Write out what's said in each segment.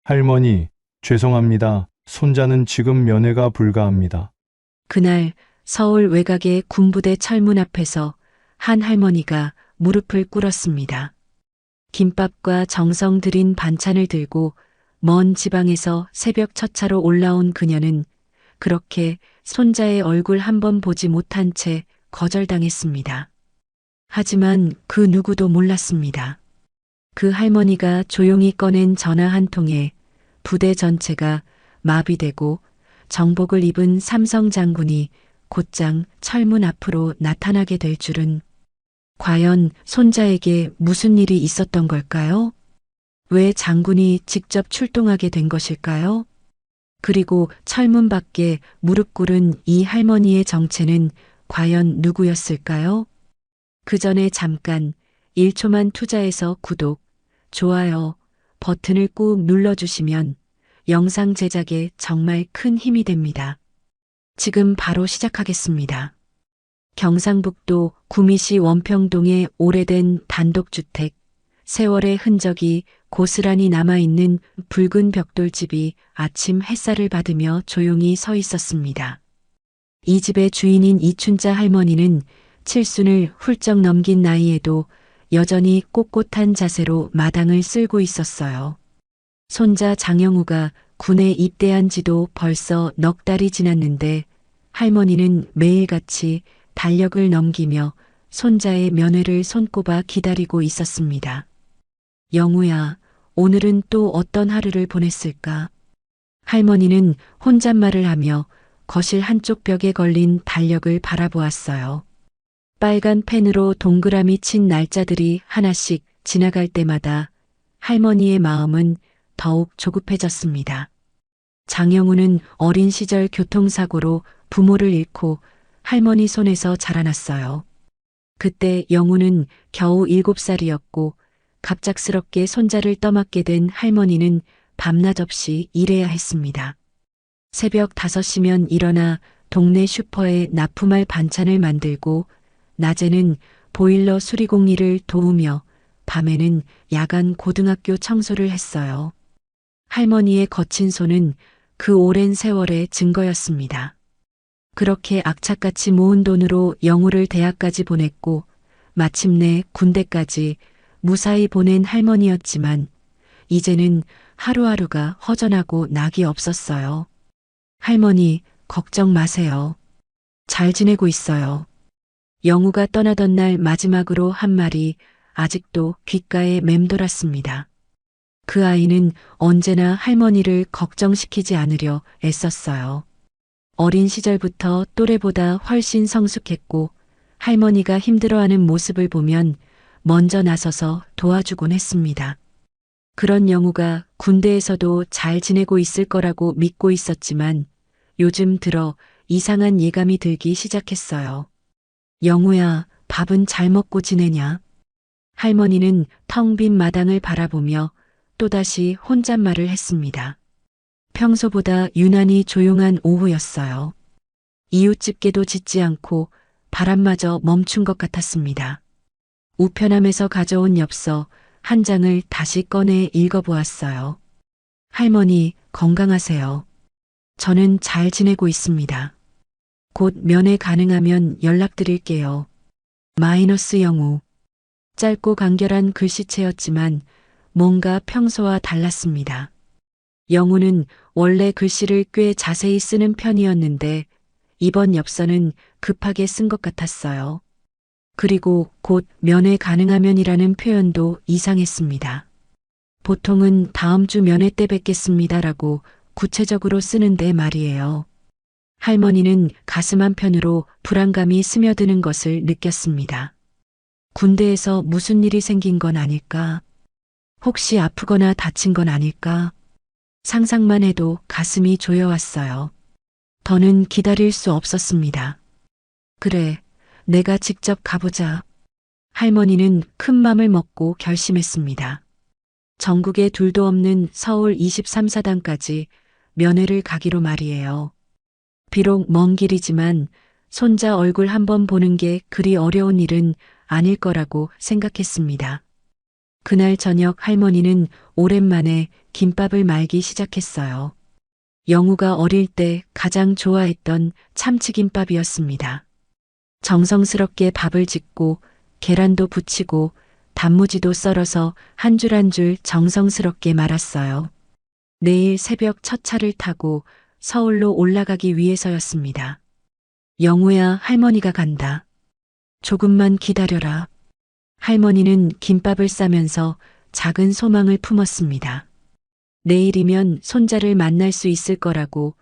할머니, 죄송합니다. 손자는 지금 면회가 불가합니다. 그날 서울 외곽의 군부대 철문 앞에서 한 할머니가 무릎을 꿇었습니다. 김밥과 정성 들인 반찬을 들고 먼 지방에서 새벽 첫 차로 올라온 그녀는 그렇게 손자의 얼굴 한 번 보지 못한 채 거절당했습니다. 하지만 그 누구도 몰랐습니다. 그 할머니가 조용히 꺼낸 전화 한 통에 부대 전체가 마비되고 정복을 입은 삼성 장군이 곧장 철문 앞으로 나타나게 될 줄은. 과연 손자에게 무슨 일이 있었던 걸까요? 왜 장군이 직접 출동하게 된 것일까요? 그리고 철문 밖에 무릎 꿇은 이 할머니의 정체는 과연 누구였을까요? 그 전에 잠깐 1초만 투자해서 구독, 좋아요 버튼을 꾹 눌러주시면 영상 제작에 정말 큰 힘이 됩니다. 지금 바로 시작하겠습니다. 경상북도 구미시 원평동의 오래된 단독주택, 세월의 흔적이 고스란히 남아있는 붉은 벽돌집이 아침 햇살을 받으며 조용히 서 있었습니다. 이 집의 주인인 이춘자 할머니는 칠순을 훌쩍 넘긴 나이에도 여전히 꼿꼿한 자세로 마당을 쓸고 있었어요. 손자 장영우가 군에 입대한 지도 벌써 넉 달이 지났는데 할머니는 매일같이 달력을 넘기며 손자의 면회를 손꼽아 기다리고 있었습니다. 영우야, 오늘은 또 어떤 하루를 보냈을까? 할머니는 혼잣말을 하며 거실 한쪽 벽에 걸린 달력을 바라보았어요. 빨간 펜으로 동그라미 친 날짜들이 하나씩 지나갈 때마다 할머니의 마음은 더욱 조급해졌습니다. 장영우는 어린 시절 교통사고로 부모를 잃고 할머니 손에서 자라났어요. 그때 영우는 겨우 7살이었고 갑작스럽게 손자를 떠맡게 된 할머니는 밤낮 없이 일해야 했습니다. 새벽 5시면 일어나 동네 슈퍼에 납품할 반찬을 만들고 낮에는 보일러 수리공 일을 도우며 밤에는 야간 고등학교 청소를 했어요. 할머니의 거친 손은 그 오랜 세월의 증거였습니다. 그렇게 악착같이 모은 돈으로 영우를 대학까지 보냈고 마침내 군대까지 무사히 보낸 할머니였지만 이제는 하루하루가 허전하고 낙이 없었어요. 할머니, 걱정 마세요. 잘 지내고 있어요. 영우가 떠나던 날 마지막으로 한 말이 아직도 귓가에 맴돌았습니다. 그 아이는 언제나 할머니를 걱정시키지 않으려 애썼어요. 어린 시절부터 또래보다 훨씬 성숙했고 할머니가 힘들어하는 모습을 보면 먼저 나서서 도와주곤 했습니다. 그런 영우가 군대에서도 잘 지내고 있을 거라고 믿고 있었지만 요즘 들어 이상한 예감이 들기 시작했어요. 영우야, 밥은 잘 먹고 지내냐? 할머니는 텅 빈 마당을 바라보며 또다시 혼잣말을 했습니다. 평소보다 유난히 조용한 오후였어요. 이웃집게도 짖지 않고 바람마저 멈춘 것 같았습니다. 우편함에서 가져온 엽서 한 장을 다시 꺼내 읽어보았어요. 할머니, 건강하세요. 저는 잘 지내고 있습니다. 곧 면회 가능하면 연락드릴게요. 마이너스 영우. 짧고 간결한 글씨체였지만 뭔가 평소와 달랐습니다. 영우는 원래 글씨를 꽤 자세히 쓰는 편이었는데 이번 엽서는 급하게 쓴 것 같았어요. 그리고 곧 면회 가능하면이라는 표현도 이상했습니다. 보통은 다음 주 면회 때 뵙겠습니다라고 구체적으로 쓰는데 말이에요. 할머니는 가슴 한편으로 불안감이 스며드는 것을 느꼈습니다. 군대에서 무슨 일이 생긴 건 아닐까? 혹시 아프거나 다친 건 아닐까? 상상만 해도 가슴이 조여왔어요. 더는 기다릴 수 없었습니다. 그래, 내가 직접 가보자. 할머니는 큰 맘을 먹고 결심했습니다. 전국에 둘도 없는 서울 23사단까지 면회를 가기로 말이에요. 비록 먼 길이지만 손자 얼굴 한번 보는 게 그리 어려운 일은 아닐 거라고 생각했습니다. 그날 저녁 할머니는 오랜만에 김밥을 말기 시작했어요. 영우가 어릴 때 가장 좋아했던 참치김밥이었습니다. 정성스럽게 밥을 짓고 계란도 부치고 단무지도 썰어서 한 줄 한 줄 정성스럽게 말았어요. 내일 새벽 첫 차를 타고 서울로 올라가기 위해서였습니다. 영우야, 할머니가 간다. 조금만 기다려라. 할머니는 김밥을 싸면서 작은 소망을 품었습니다. 내일이면 손자를 만날 수 있을 거라고,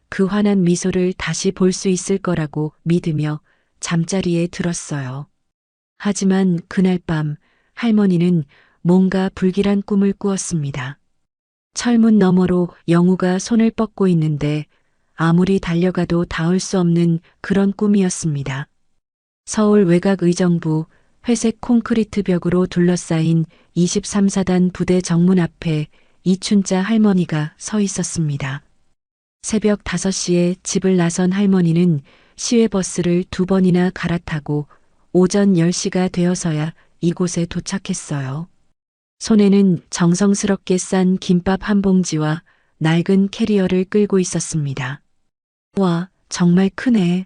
그 환한 미소를 다시 볼 수 있을 거라고 믿으며 잠자리에 들었어요. 하지만 그날 밤 할머니는 뭔가 불길한 꿈을 꾸었습니다. 철문 너머로 영우가 손을 뻗고 있는데 아무리 달려가도 닿을 수 없는 그런 꿈이었습니다. 서울 외곽의정부 회색 콘크리트 벽으로 둘러싸인 23사단 부대 정문 앞에 이춘자 할머니가 서 있었습니다. 새벽 5시에 집을 나선 할머니는 시외버스를 2번이나 갈아타고 오전 10시가 되어서야 이곳에 도착했어요. 손에는 정성스럽게 싼 김밥 한 봉지와 낡은 캐리어를 끌고 있었습니다. 와, 정말 크네.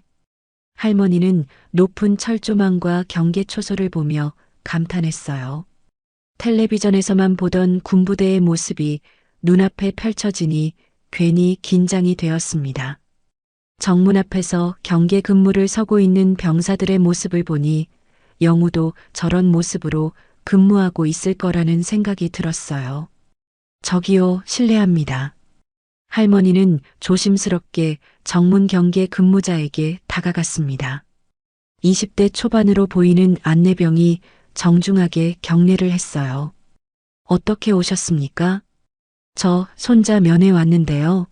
할머니는 높은 철조망과 경계초소를 보며 감탄했어요. 텔레비전에서만 보던 군부대의 모습이 눈앞에 펼쳐지니 괜히 긴장이 되었습니다. 정문 앞에서 경계 근무를 서고 있는 병사들의 모습을 보니 영우도 저런 모습으로 근무하고 있을 거라는 생각이 들었어요. 저기요, 실례합니다. 할머니는 조심스럽게 정문 경계 근무자에게 다가갔습니다. 20대 초반으로 보이는 안내병이 정중하게 경례를 했어요. 어떻게 오셨습니까? 저 손자 면회 왔는데요.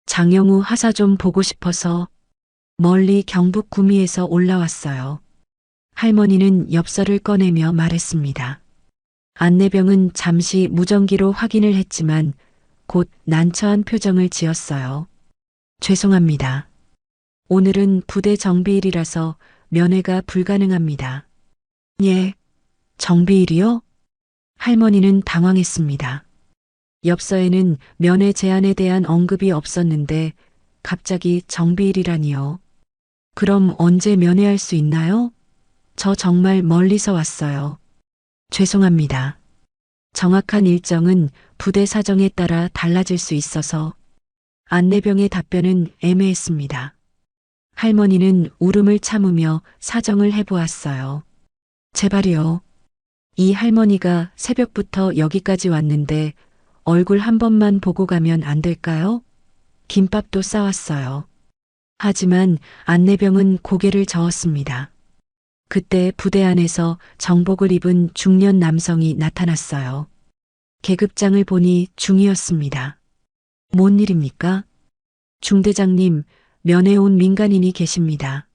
장영우 하사 좀 보고 싶어서 멀리 경북 구미에서 올라왔어요. 할머니는 엽서를 꺼내며 말했습니다. 안내병은 잠시 무전기로 확인을 했지만 곧 난처한 표정을 지었어요. 죄송합니다. 오늘은 부대 정비일이라서 면회가 불가능합니다. 예, 정비일이요? 할머니는 당황했습니다. 엽서에는 면회 제안에 대한 언급이 없었는데 갑자기 정비일이라니요. 그럼 언제 면회할 수 있나요? 저 정말 멀리서 왔어요. 죄송합니다. 정확한 일정은 부대 사정에 따라 달라질 수 있어서. 안내병의 답변은 애매했습니다. 할머니는 울음을 참으며 사정을 해보았어요. 제발이요. 이 할머니가 새벽부터 여기까지 왔는데 얼굴 한 번만 보고 가면 안 될까요? 김밥도 싸왔어요. 하지만 안내병은 고개를 저었습니다. 그때 부대 안에서 정복을 입은 중년 남성이 나타났어요. 계급장을 보니 중이었습니다. 뭔 일입니까? 중대장님, 면회 온 민간인이 계십니다.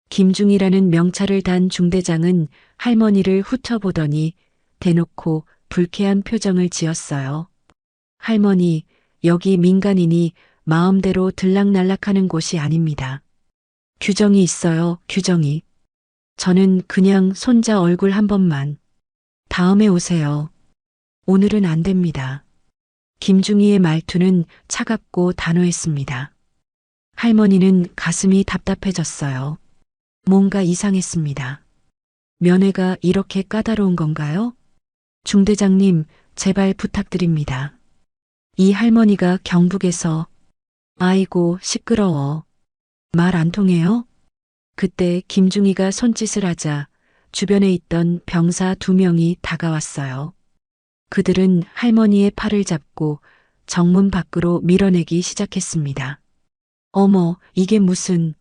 김중이라는 명찰을 단 중대장은 할머니를 훑어보더니 대놓고 불쾌한 표정을 지었어요. 할머니, 여기 민간인이 마음대로 들락날락하는 곳이 아닙니다. 규정이 있어요, 규정이. 저는 그냥 손자 얼굴 한 번만. 다음에 오세요. 오늘은 안 됩니다. 김중희의 말투는 차갑고 단호했습니다. 할머니는 가슴이 답답해졌어요. 뭔가 이상했습니다. 면회가 이렇게 까다로운 건가요? 중대장님, 제발 부탁드립니다. 이 할머니가 경북에서. 아이고, 시끄러워. 말 안 통해요? 그때 김중희가 손짓을 하자 주변에 있던 병사 2명이 다가왔어요. 그들은 할머니의 팔을 잡고 정문 밖으로 밀어내기 시작했습니다. 어머, 이게 무슨...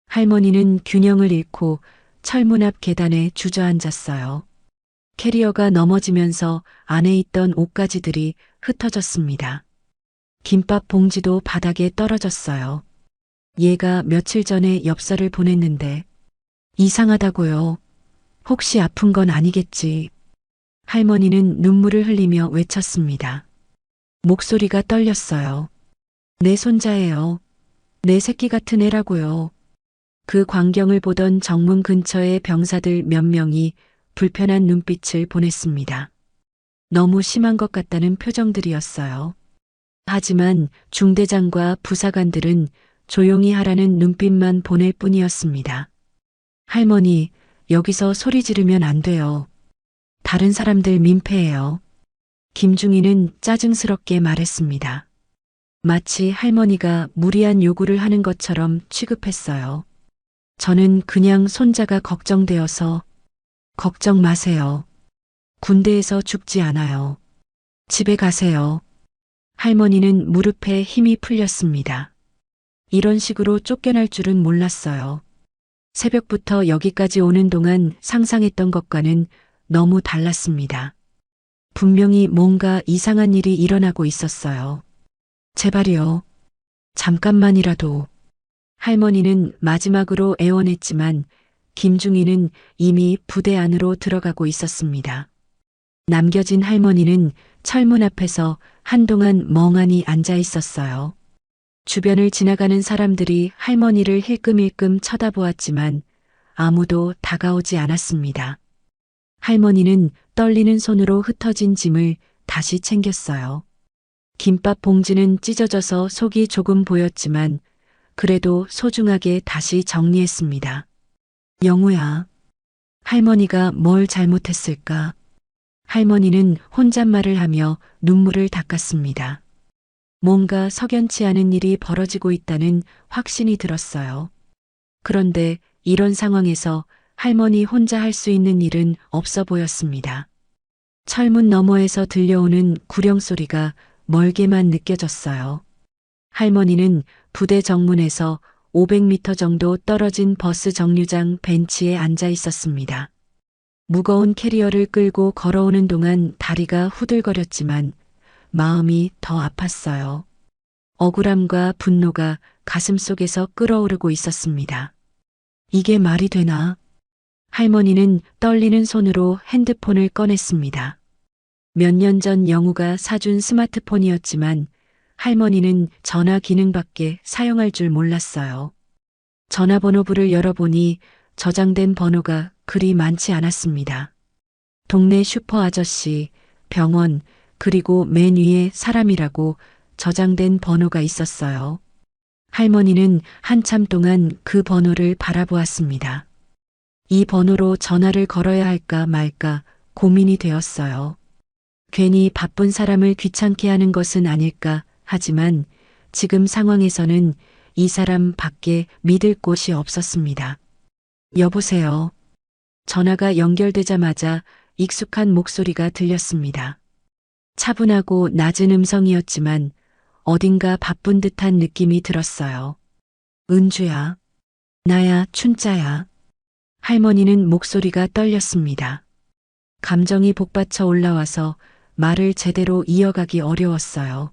할머니는 균형을 잃고 철문 앞 계단에 주저앉았어요. 캐리어가 넘어지면서 안에 있던 옷가지들이 흩어졌습니다. 김밥 봉지도 바닥에 떨어졌어요. 얘가 며칠 전에 엽서를 보냈는데 이상하다고요. 혹시 아픈 건 아니겠지. 할머니는 눈물을 흘리며 외쳤습니다. 목소리가 떨렸어요. 내 손자예요. 내 새끼 같은 애라고요. 그 광경을 보던 정문 근처의 병사들 몇 명이 불편한 눈빛을 보냈습니다. 너무 심한 것 같다는 표정들이었어요. 하지만 중대장과 부사관들은 조용히 하라는 눈빛만 보낼 뿐이었습니다. 할머니, 여기서 소리 지르면 안 돼요. 다른 사람들 민폐예요. 김중희는 짜증스럽게 말했습니다. 마치 할머니가 무리한 요구를 하는 것처럼 취급했어요. 저는 그냥 손자가 걱정되어서. 걱정 마세요. 군대에서 죽지 않아요. 집에 가세요. 할머니는 무릎에 힘이 풀렸습니다. 이런 식으로 쫓겨날 줄은 몰랐어요. 새벽부터 여기까지 오는 동안 상상했던 것과는 너무 달랐습니다. 분명히 뭔가 이상한 일이 일어나고 있었어요. 제발이요. 잠깐만이라도. 할머니는 마지막으로 애원했지만 김중희는 이미 부대 안으로 들어가고 있었습니다. 남겨진 할머니는 철문 앞에서 한동안 멍하니 앉아 있었어요. 주변을 지나가는 사람들이 할머니를 힐끔힐끔 쳐다보았지만 아무도 다가오지 않았습니다. 할머니는 떨리는 손으로 흩어진 짐을 다시 챙겼어요. 김밥 봉지는 찢어져서 속이 조금 보였지만 그래도 소중하게 다시 정리했습니다. 영우야, 할머니가 뭘 잘못했을까? 할머니는 혼잣말을 하며 눈물을 닦았습니다. 뭔가 석연치 않은 일이 벌어지고 있다는 확신이 들었어요. 그런데 이런 상황에서 할머니 혼자 할 수 있는 일은 없어 보였습니다. 철문 너머에서 들려오는 구령 소리가 멀게만 느껴졌어요. 할머니는 부대 정문에서 500m 정도 떨어진 버스 정류장 벤치에 앉아 있었습니다. 무거운 캐리어를 끌고 걸어오는 동안 다리가 후들거렸지만 마음이 더 아팠어요. 억울함과 분노가 가슴속에서 끓어오르고 있었습니다. 이게 말이 되나? 할머니는 떨리는 손으로 핸드폰을 꺼냈습니다. 몇 년 전 영우가 사준 스마트폰이었지만 할머니는 전화 기능밖에 사용할 줄 몰랐어요. 전화번호부를 열어보니 저장된 번호가 그리 많지 않았습니다. 동네 슈퍼 아저씨, 병원, 그리고 맨 위에 사람이라고 저장된 번호가 있었어요. 할머니는 한참 동안 그 번호를 바라보았습니다. 이 번호로 전화를 걸어야 할까 말까 고민이 되었어요. 괜히 바쁜 사람을 귀찮게 하는 것은 아닐까 하지만 지금 상황에서는 이 사람 밖에 믿을 곳이 없었습니다. 여보세요. 전화가 연결되자마자 익숙한 목소리가 들렸습니다. 차분하고 낮은 음성이었지만 어딘가 바쁜 듯한 느낌이 들었어요. 은주야. 나야, 춘자야. 할머니는 목소리가 떨렸습니다. 감정이 복받쳐 올라와서 말을 제대로 이어가기 어려웠어요.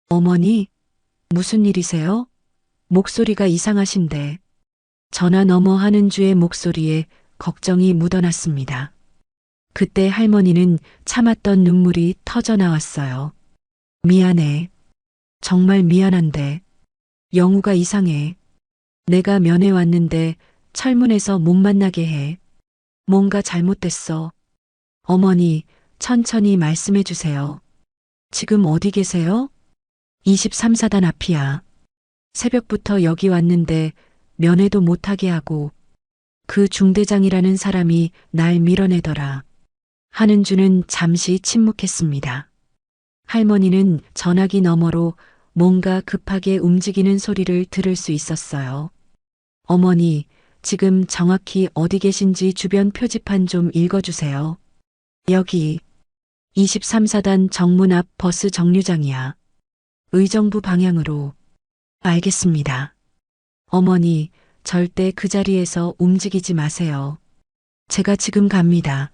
어머니, 무슨 일이세요? 목소리가 이상하신데. 전화 너머 한은주의 목소리에 걱정이 묻어났습니다. 그때 할머니는 참았던 눈물이 터져 나왔어요. 미안해. 정말 미안한데. 영우가 이상해. 내가 면회 왔는데 철문에서 못 만나게 해. 뭔가 잘못됐어. 어머니, 천천히 말씀해 주세요. 지금 어디 계세요? 23사단 앞이야. 새벽부터 여기 왔는데 면회도 못하게 하고 그 중대장이라는 사람이 날 밀어내더라. 한은주는 잠시 침묵했습니다. 할머니는 전화기 너머로 뭔가 급하게 움직이는 소리를 들을 수 있었어요. 어머니, 지금 정확히 어디 계신지 주변 표지판 좀 읽어주세요. 여기 23사단 정문 앞 버스 정류장이야. 의정부 방향으로. 알겠습니다. 어머니, 절대 그 자리에서 움직이지 마세요. 제가 지금 갑니다.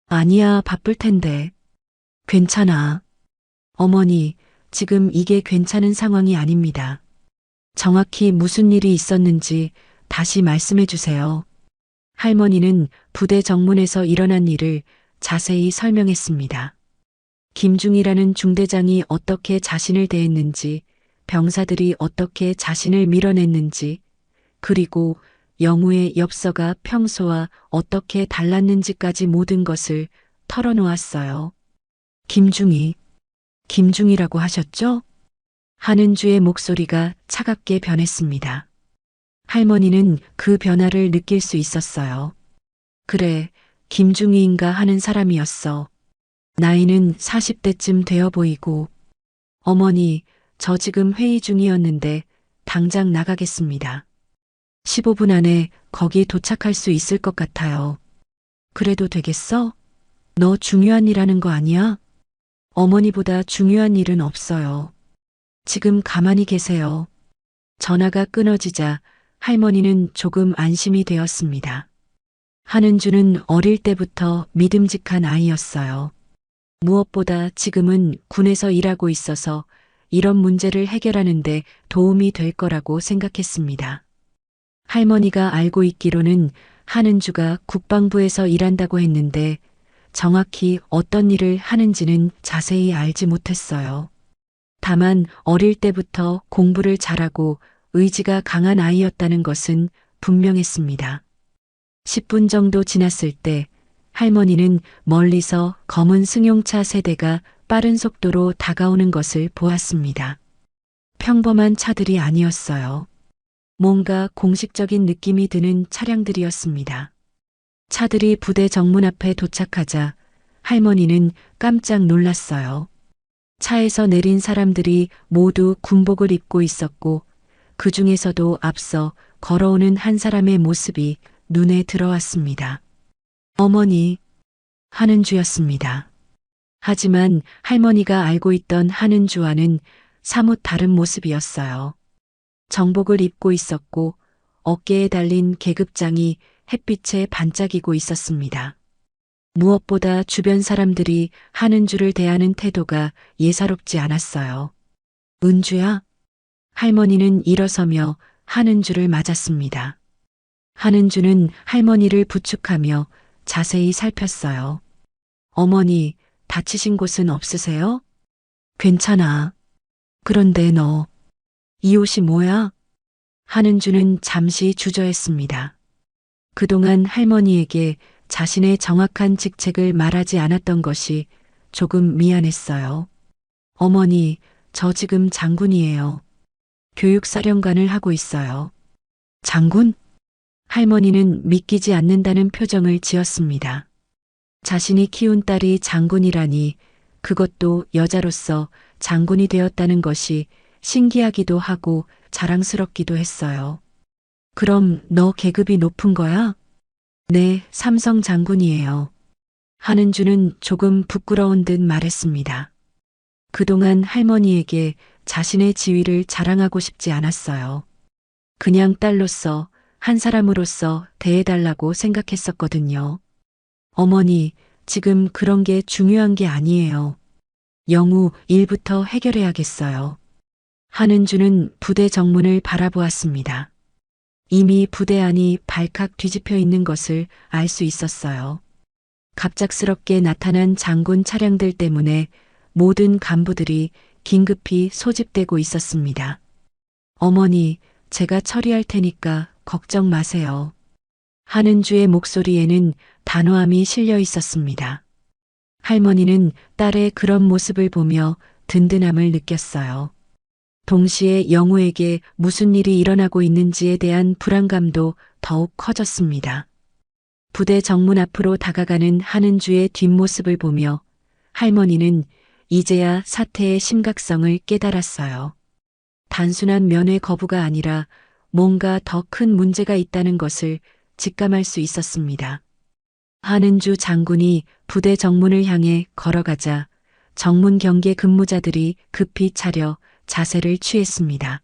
아니야, 바쁠 텐데. 괜찮아. 어머니, 지금 이게 괜찮은 상황이 아닙니다. 정확히 무슨 일이 있었는지 다시 말씀해 주세요. 할머니는 부대 정문에서 일어난 일을 자세히 설명했습니다. 김중희라는 중대장이 어떻게 자신을 대했는지, 병사들이 어떻게 자신을 밀어냈는지, 그리고 영우의 엽서가 평소와 어떻게 달랐는지까지 모든 것을 털어놓았어요. 김중희, 김중희라고 하셨죠? 한은주의 목소리가 차갑게 변했습니다. 할머니는 그 변화를 느낄 수 있었어요. 그래, 김중희인가 하는 사람이었어. 나이는 40대쯤 되어 보이고, 어머니, 저 지금 회의 중이었는데 당장 나가겠습니다. 15분 안에 거기 도착할 수 있을 것 같아요. 그래도 되겠어? 너 중요한 일 하는 거 아니야? 어머니보다 중요한 일은 없어요. 지금 가만히 계세요. 전화가 끊어지자 할머니는 조금 안심이 되었습니다. 한은주는 어릴 때부터 믿음직한 아이였어요. 무엇보다 지금은 군에서 일하고 있어서 이런 문제를 해결하는데 도움이 될 거라고 생각했습니다. 할머니가 알고 있기로는 한은주가 국방부에서 일한다고 했는데 정확히 어떤 일을 하는지는 자세히 알지 못했어요. 다만 어릴 때부터 공부를 잘하고 의지가 강한 아이였다는 것은 분명했습니다. 10분 정도 지났을 때 할머니는 멀리서 검은 승용차 세대가 빠른 속도로 다가오는 것을 보았습니다. 평범한 차들이 아니었어요. 뭔가 공식적인 느낌이 드는 차량들이었습니다. 차들이 부대 정문 앞에 도착하자 할머니는 깜짝 놀랐어요. 차에서 내린 사람들이 모두 군복을 입고 있었고 그 중에서도 앞서 걸어오는 한 사람의 모습이 눈에 들어왔습니다. 어머니, 한은주였습니다. 하지만 할머니가 알고 있던 한은주와는 사뭇 다른 모습이었어요. 정복을 입고 있었고 어깨에 달린 계급장이 햇빛에 반짝이고 있었습니다. 무엇보다 주변 사람들이 한은주를 대하는 태도가 예사롭지 않았어요. 은주야? 할머니는 일어서며 한은주를 맞았습니다. 한은주는 할머니를 부축하며 자세히 살폈어요. 어머니, 다치신 곳은 없으세요? 괜찮아. 그런데 너, 이 옷이 뭐야? 한은주는 잠시 주저했습니다. 그동안 할머니에게 자신의 정확한 직책을 말하지 않았던 것이 조금 미안했어요. 어머니, 저 지금 장군이에요. 교육사령관을 하고 있어요. 장군? 할머니는 믿기지 않는다는 표정을 지었습니다. 자신이 키운 딸이 장군이라니 그것도 여자로서 장군이 되었다는 것이 신기하기도 하고 자랑스럽기도 했어요. 그럼 너 계급이 높은 거야? 네, 삼성 장군이에요. 한은주는 조금 부끄러운 듯 말했습니다. 그동안 할머니에게 자신의 지위를 자랑하고 싶지 않았어요. 그냥 딸로서 한 사람으로서 대해달라고 생각했었거든요. 어머니, 지금 그런 게 중요한 게 아니에요. 영우 일부터 해결해야겠어요. 한은주는 부대 정문을 바라보았습니다. 이미 부대 안이 발칵 뒤집혀 있는 것을 알 수 있었어요. 갑작스럽게 나타난 장군 차량들 때문에 모든 간부들이 긴급히 소집되고 있었습니다. 어머니, 제가 처리할 테니까 걱정 마세요. 한은주의 목소리에는 단호함이 실려 있었습니다. 할머니는 딸의 그런 모습을 보며 든든함을 느꼈어요. 동시에 영우에게 무슨 일이 일어나고 있는지에 대한 불안감도 더욱 커졌습니다. 부대 정문 앞으로 다가가는 한은주의 뒷모습을 보며 할머니는 이제야 사태의 심각성을 깨달았어요. 단순한 면회 거부가 아니라 뭔가 더 큰 문제가 있다는 것을 직감할 수 있었습니다. 한은주 장군이 부대 정문을 향해 걸어가자 정문 경계 근무자들이 급히 차려 자세를 취했습니다.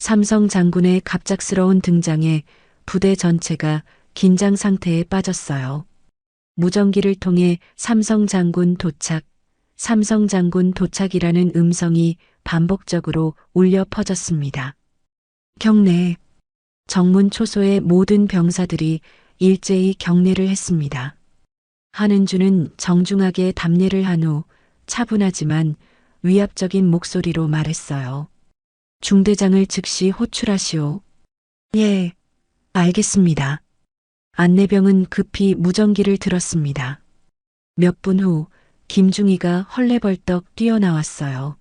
삼성 장군의 갑작스러운 등장에 부대 전체가 긴장 상태에 빠졌어요. 무전기를 통해 삼성 장군 도착, 삼성 장군 도착이라는 음성이 반복적으로 울려 퍼졌습니다. 경례. 정문 초소의 모든 병사들이 일제히 경례를 했습니다. 한은주는 정중하게 답례를 한 후 차분하지만 위압적인 목소리로 말했어요. 중대장을 즉시 호출하시오. 예, 알겠습니다. 안내병은 급히 무전기를 들었습니다. 몇 분 후 김중희가 헐레벌떡 뛰어나왔어요.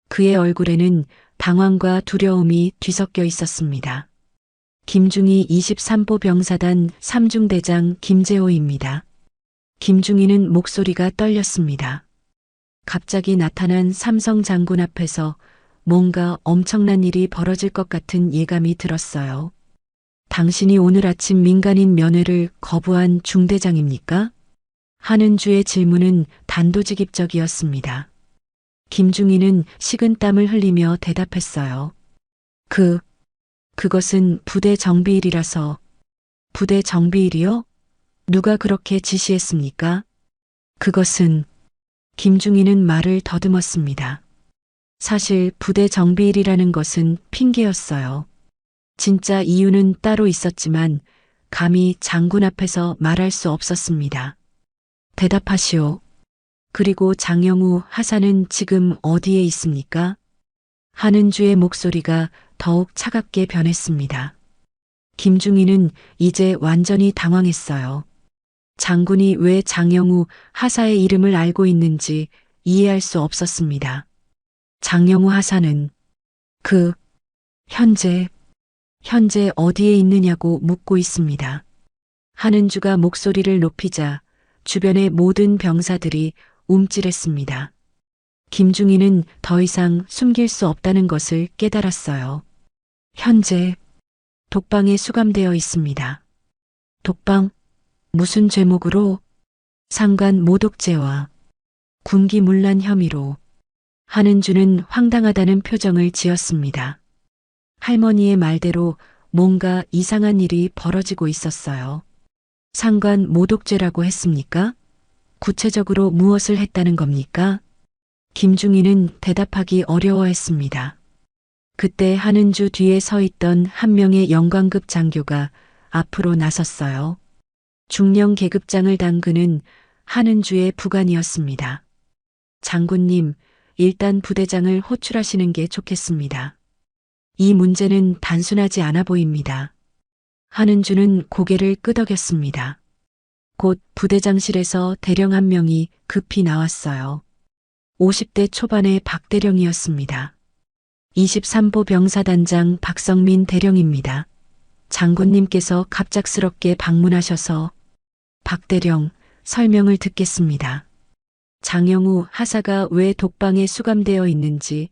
그의 얼굴에는 당황과 두려움이 뒤섞여 있었습니다. 김중희 23보 병사단 3중대장 김재호입니다. 김중희는 목소리가 떨렸습니다. 갑자기 나타난 삼성 장군 앞에서 뭔가 엄청난 일이 벌어질 것 같은 예감이 들었어요. 당신이 오늘 아침 민간인 면회를 거부한 중대장입니까? 하는 주의 질문은 단도직입적이었습니다. 김중희는 식은땀을 흘리며 대답했어요. 그것은 부대 정비일이라서. 부대 정비일이요? 누가 그렇게 지시했습니까? 그것은. 김중희는 말을 더듬었습니다. 사실 부대 정비일이라는 것은 핑계였어요. 진짜 이유는 따로 있었지만 감히 장군 앞에서 말할 수 없었습니다. 대답하시오. 그리고 장영우 하사는 지금 어디에 있습니까? 하는 주의 목소리가 더욱 차갑게 변했습니다. 김중희는 이제 완전히 당황했어요. 장군이 왜 장영우 하사의 이름을 알고 있는지 이해할 수 없었습니다. 장영우 하사는 현재 어디에 있느냐고 묻고 있습니다. 한은주가 목소리를 높이자 주변의 모든 병사들이 움찔했습니다. 김중희는 더 이상 숨길 수 없다는 것을 깨달았어요. 현재 독방에 수감되어 있습니다. 독방? 무슨 죄목으로? 상관 모독죄와 군기문란 혐의로. 한은주는 황당하다는 표정을 지었습니다. 할머니의 말대로 뭔가 이상한 일이 벌어지고 있었어요. 상관 모독죄라고 했습니까? 구체적으로 무엇을 했다는 겁니까? 김중희는 대답하기 어려워했습니다. 그때 한은주 뒤에 서 있던 한 명의 영광급 장교가 앞으로 나섰어요. 중령 계급장을 담그는 한은주의 부관이었습니다. 장군님, 일단 부대장을 호출하시는 게 좋겠습니다. 이 문제는 단순하지 않아 보입니다. 한은주는 고개를 끄덕였습니다. 곧 부대장실에서 대령 한 명이 급히 나왔어요. 50대 초반의 박대령이었습니다. 23보 병사단장 박성민 대령입니다. 장군님께서 갑작스럽게 방문하셔서. 박대령, 설명을 듣겠습니다. 장영우 하사가 왜 독방에 수감되어 있는지,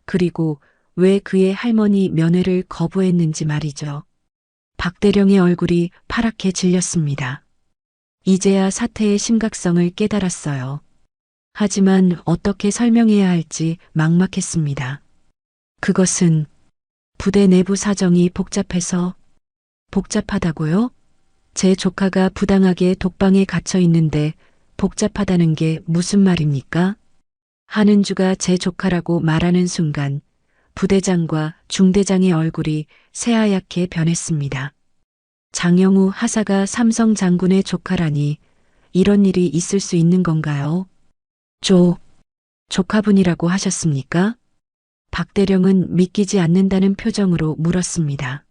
그리고 왜 그의 할머니 면회를 거부했는지 말이죠. 박대령의 얼굴이 파랗게 질렸습니다. 이제야 사태의 심각성을 깨달았어요. 하지만 어떻게 설명해야 할지 막막했습니다. 그것은 부대 내부 사정이 복잡해서. 복잡하다고요? 제 조카가 부당하게 독방에 갇혀 있는데 복잡하다는 게 무슨 말입니까? 한은주가 제 조카라고 말하는 순간 부대장과 중대장의 얼굴이 새하얗게 변했습니다. 장영우 하사가 삼성 장군의 조카라니 이런 일이 있을 수 있는 건가요? 조카분이라고 하셨습니까? 박대령은 믿기지 않는다는 표정으로 물었습니다.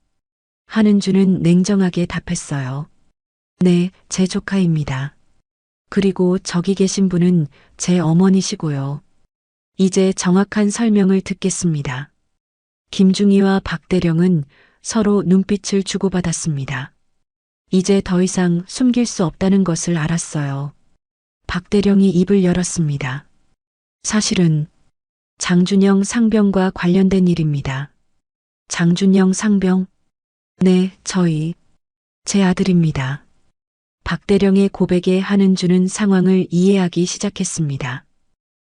한은주는 냉정하게 답했어요. 네, 제 조카입니다. 그리고 저기 계신 분은 제 어머니시고요. 이제 정확한 설명을 듣겠습니다. 김중희와 박대령은 서로 눈빛을 주고받았습니다. 이제 더 이상 숨길 수 없다는 것을 알았어요. 박대령이 입을 열었습니다. 사실은 장준영 상병과 관련된 일입니다. 장준영 상병? 네, 제 아들입니다. 박대령의 고백에 한은주는 상황을 이해하기 시작했습니다.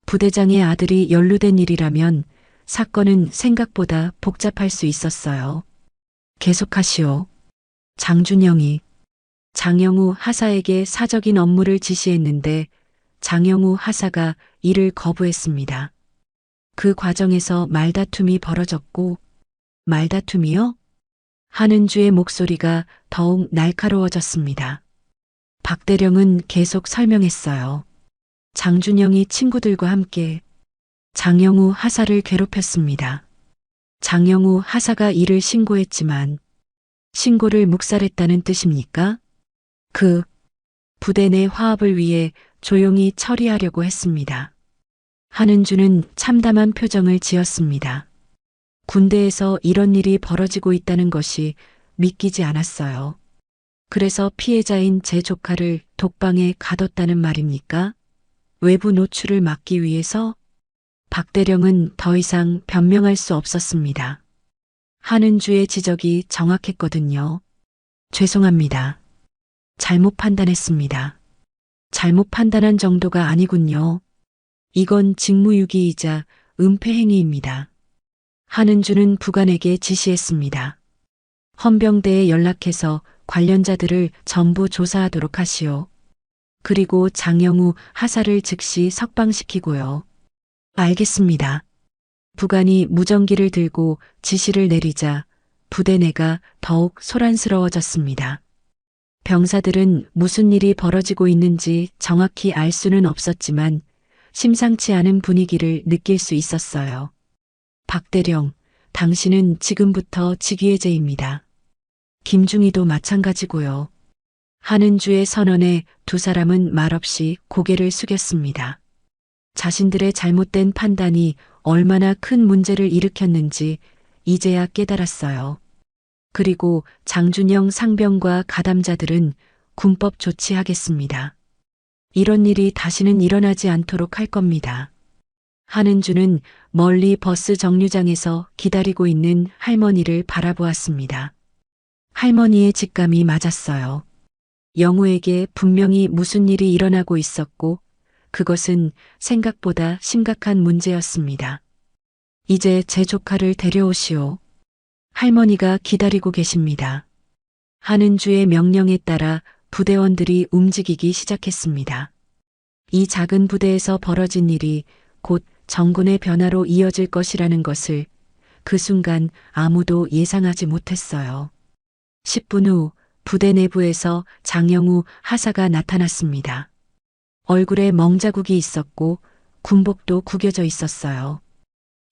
부대장의 아들이 연루된 일이라면 사건은 생각보다 복잡할 수 있었어요. 계속하시오. 장준영이 장영우 하사에게 사적인 업무를 지시했는데 장영우 하사가 이를 거부했습니다. 그 과정에서 말다툼이 벌어졌고. 말다툼이요? 한은주의 목소리가 더욱 날카로워졌습니다. 박대령은 계속 설명했어요. 장준영이 친구들과 함께 장영우 하사를 괴롭혔습니다. 장영우 하사가 이를 신고했지만 신고를 묵살했다는 뜻입니까? 부대 내 화합을 위해 조용히 처리하려고 했습니다. 한은주는 참담한 표정을 지었습니다. 군대에서 이런 일이 벌어지고 있다는 것이 믿기지 않았어요. 그래서 피해자인 제 조카를 독방에 가뒀다는 말입니까? 외부 노출을 막기 위해서? 박대령은 더 이상 변명할 수 없었습니다. 한은주의 지적이 정확했거든요. 죄송합니다. 잘못 판단했습니다. 잘못 판단한 정도가 아니군요. 이건 직무유기이자 은폐행위입니다. 한은주는 부관에게 지시했습니다. 헌병대에 연락해서 관련자들을 전부 조사하도록 하시오. 그리고 장영우 하사를 즉시 석방시키고요. 알겠습니다. 부관이 무전기를 들고 지시를 내리자 부대 내가 더욱 소란스러워졌습니다. 병사들은 무슨 일이 벌어지고 있는지 정확히 알 수는 없었지만 심상치 않은 분위기를 느낄 수 있었어요. 박대령, 당신은 지금부터 직위해제입니다. 김중희도 마찬가지고요. 한은주의 선언에 두 사람은 말없이 고개를 숙였습니다. 자신들의 잘못된 판단이 얼마나 큰 문제를 일으켰는지 이제야 깨달았어요. 그리고 장준영 상병과 가담자들은 군법 조치하겠습니다. 이런 일이 다시는 일어나지 않도록 할 겁니다. 한은주는 멀리 버스 정류장에서 기다리고 있는 할머니를 바라보았습니다. 할머니의 직감이 맞았어요. 영우에게 분명히 무슨 일이 일어나고 있었고 그것은 생각보다 심각한 문제였습니다. 이제 제 조카를 데려오시오. 할머니가 기다리고 계십니다. 한은주의 명령에 따라 부대원들이 움직이기 시작했습니다. 이 작은 부대에서 벌어진 일이 곧 정군의 변화로 이어질 것이라는 것을 그 순간 아무도 예상하지 못했어요. 10분 후 부대 내부에서 장영우 하사가 나타났습니다. 얼굴에 멍자국이 있었고 군복도 구겨져 있었어요.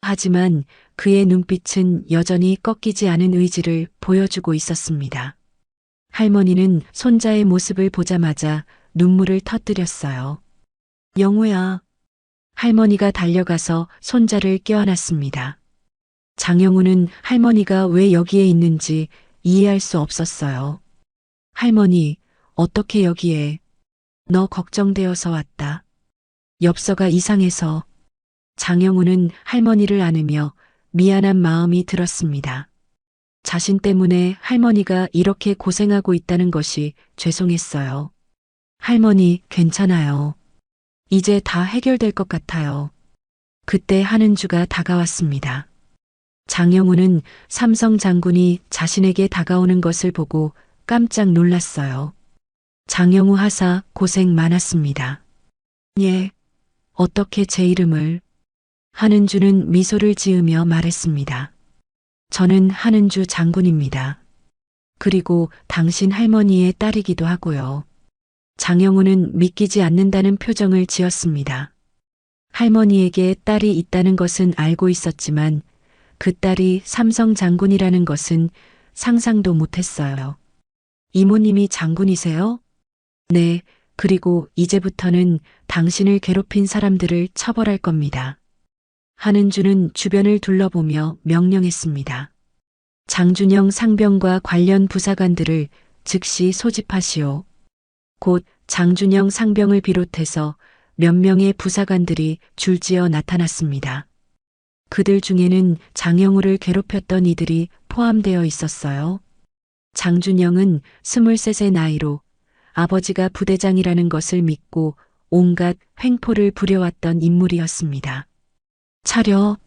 하지만 그의 눈빛은 여전히 꺾이지 않은 의지를 보여주고 있었습니다. 할머니는 손자의 모습을 보자마자 눈물을 터뜨렸어요. 영우야. 할머니가 달려가서 손자를 껴안았습니다. 장영우는 할머니가 왜 여기에 있는지 이해할 수 없었어요. 할머니, 어떻게 여기에? 너 걱정되어서 왔다. 엽서가 이상해서. 장영우는 할머니를 안으며 미안한 마음이 들었습니다. 자신 때문에 할머니가 이렇게 고생하고 있다는 것이 죄송했어요. 할머니, 괜찮아요. 이제 다 해결될 것 같아요. 그때 한은주가 다가왔습니다. 장영우는 삼성 장군이 자신에게 다가오는 것을 보고 깜짝 놀랐어요. 장영우 하사 고생 많았습니다. 예, 어떻게 제 이름을? 한은주는 미소를 지으며 말했습니다. 저는 한은주 장군입니다. 그리고 당신 할머니의 딸이기도 하고요. 장영우는 믿기지 않는다는 표정을 지었습니다. 할머니에게 딸이 있다는 것은 알고 있었지만 그 딸이 삼성 장군이라는 것은 상상도 못했어요. 이모님이 장군이세요? 네, 그리고 이제부터는 당신을 괴롭힌 사람들을 처벌할 겁니다. 한은주는 주변을 둘러보며 명령했습니다. 장준영 상병과 관련 부사관들을 즉시 소집하시오. 곧 장준영 상병을 비롯해서 몇 명의 부사관들이 줄지어 나타났습니다. 그들 중에는 장영우를 괴롭혔던 이들이 포함되어 있었어요. 장준영은 23의 나이로 아버지가 부대장이라는 것을 믿고 온갖 횡포를 부려왔던 인물이었습니다. 차려.